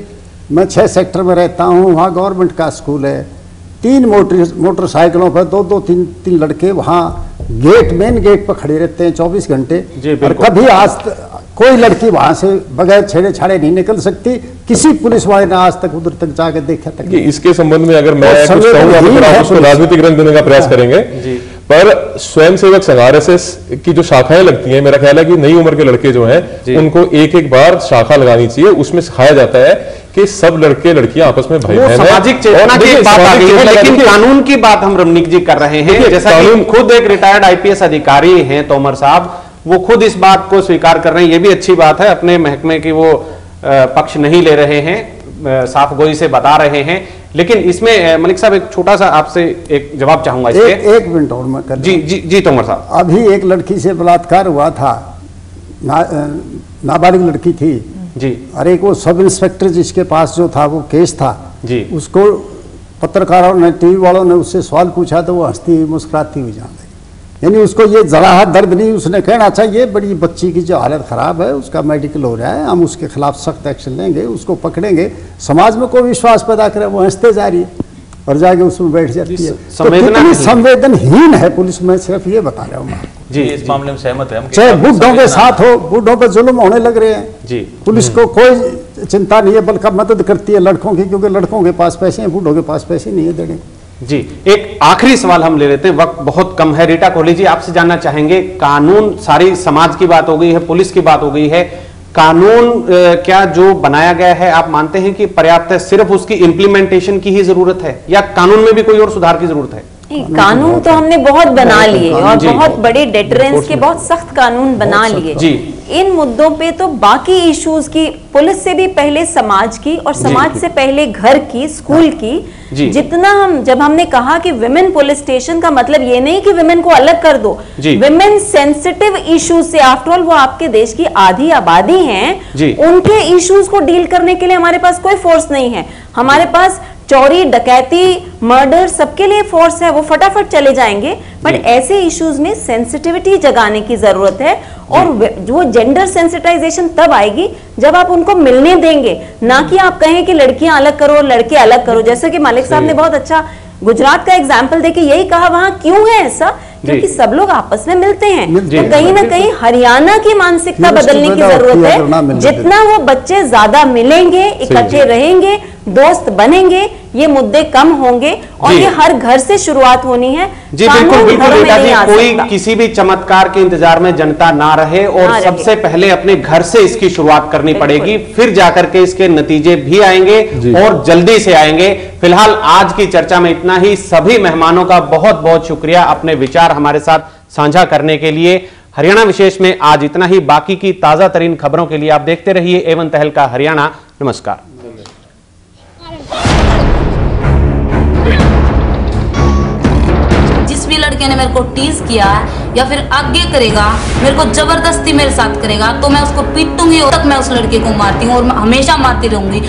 मैं 6 सेक्टर में रहता हूं, वहां गवर्नमेंट का स्कूल है, 3 मोटरसाइकिलों पर 2-2, 3-3 लड़के वहां गेट, मेन गेट पर खड़े रहते हैं 24 घंटे। और कभी आज कोई लड़की वहां से बगैर छेड़े छाड़े नहीं निकल सकती। किसी पुलिस वाले ने आज तक उधर तक जाकर देखा तक। इसके संबंध में अगर मैं कुछ कहूँ, आप उसको राजनीतिक रंग देने का प्रयास करेंगे, पर स्वयंसेवक संघ RSS की जो शाखाएं लगती हैं, मेरा ख्याल है कि नई उम्र के लड़के जो हैं उनको एक बार शाखा लगानी चाहिए। उसमें सिखाया जाता है कि सब लड़के लड़कियां आपस में भाई बहन हैं। सामाजिक चेतना की बात आ गई है, लेकिन कानून की बात हम रमनीक जी कर रहे हैं। जैसा कि खुद एक रिटायर्ड IPS अधिकारी हैं तोमर साहब, वो खुद इस बात को स्वीकार कर रहे हैं। ये भी अच्छी बात है, अपने महकमे की वो पक्ष नहीं ले रहे हैं, साफ गोई से बता रहे हैं। लेकिन इसमें मलिक साहब एक छोटा सा आपसे एक जवाब चाहूंगा इसके। एक मिनट और मैं कर जी तोमर साहब, अभी एक लड़की से बलात्कार हुआ था, नाबालिग लड़की थी जी। और एक वो सब इंस्पेक्टर जिसके पास जो था वो केस था जी, उसको पत्रकारों ने, TV वालों ने उससे सवाल पूछा तो वो हंसती हुई मुस्कुराती हुई जान लगी। यानी उसको ये जरा दर्द नहीं, उसने कहना चाहिए बड़ी बच्ची की जो हालत खराब है उसका मेडिकल हो रहा है, हम उसके खिलाफ सख्त एक्शन लेंगे, उसको पकड़ेंगे। समाज में कोई विश्वास पैदा करे, वो हंसते जा रही है और जाके उसमें बैठ जाती है। तो संवेदनहीन है पुलिस, में सिर्फ ये बता रहा हूँ मैं जी। इस मामले में सहमत है हम, चाहे बूढ़ों के साथ हो, बूढ़ों पर जुल्म होने लग रहे हैं जी। पुलिस को कोई चिंता नहीं है, बल्कि मदद करती है लड़कों की, क्योंकि लड़कों के पास पैसे हैं, बूढ़ों के पास पैसे नहीं है देने। जी, एक आखिरी सवाल हम ले लेते हैं, वक्त बहुत कम है। रीटा कोहली जी, आपसे जानना चाहेंगे, कानून, सारी समाज की बात हो गई है, पुलिस की बात हो गई है, कानून क्या जो बनाया गया है आप मानते हैं कि पर्याप्त है, सिर्फ उसकी इंप्लीमेंटेशन की ही जरूरत है, या कानून में भी कोई और सुधार की जरूरत है? कानून तो हमने बहुत बना लिए और बहुत बड़े डेटरेंस के बहुत सख्त कानून बना लिए। इन मुद्दों पे तो बाकी इश्यूज की, पुलिस से भी पहले समाज की, और समाज से पहले घर की, स्कूल की, जितना हम, जब हमने कहा कि विमेन पुलिस स्टेशन का मतलब ये नहीं कि विमेन को अलग कर दो, विमेन सेंसिटिव इश्यूज से, आफ्टर ऑल वो आपके देश की आधी आबादी हैं, उनके इश्यूज को डील करने के लिए हमारे पास कोई फोर्स नहीं है। हमारे पास चोरी, डकैती, मर्डर सबके लिए फोर्स है, वो फटाफट चले जाएंगे, बट ऐसे इश्यूज में सेंसिटिविटी जगाने की जरूरत है। और वो जेंडर सेंसिटाइजेशन तब आएगी जब आप उनको मिलने देंगे, ना कि आप कहें कि लड़कियां अलग करो, लड़के अलग करो। जैसे कि मालिक साहब ने बहुत अच्छा गुजरात का एग्जाम्पल देके यही कहा, वहां क्यों है ऐसा, क्योंकि सब लोग आपस में मिलते हैं। तो कहीं ना कहीं हरियाणा की मानसिकता बदलने की जरूरत है। जितना वो बच्चे ज्यादा मिलेंगे, इकट्ठे रहेंगे, दोस्त बनेंगे, ये मुद्दे कम होंगे, और ये हर घर से शुरुआत होनी है। जी बिल्कुल बिल्कुल रीटा जी, कोई किसी भी चमत्कार के इंतजार में जनता ना रहे, और सबसे पहले अपने घर से इसकी शुरुआत करनी पड़ेगी, फिर जाकर के इसके नतीजे भी आएंगे और जल्दी से आएंगे। फिलहाल आज की चर्चा में इतना ही। सभी मेहमानों का बहुत बहुत शुक्रिया अपने विचार हमारे साथ साझा करने के लिए। हरियाणा विशेष में आज इतना ही। बाकी की ताजा तरीन खबरों के लिए आप देखते रहिए A1 तहलका हरियाणा। नमस्कार। जिस भी लड़के ने मेरे को टीज किया या फिर आगे करेगा, मेरे को जबरदस्ती मेरे साथ करेगा, तो मैं उसको पीटूंगी और तक मैं उस लड़के को मारती हूँ और मैं हमेशा मारती रहूंगी।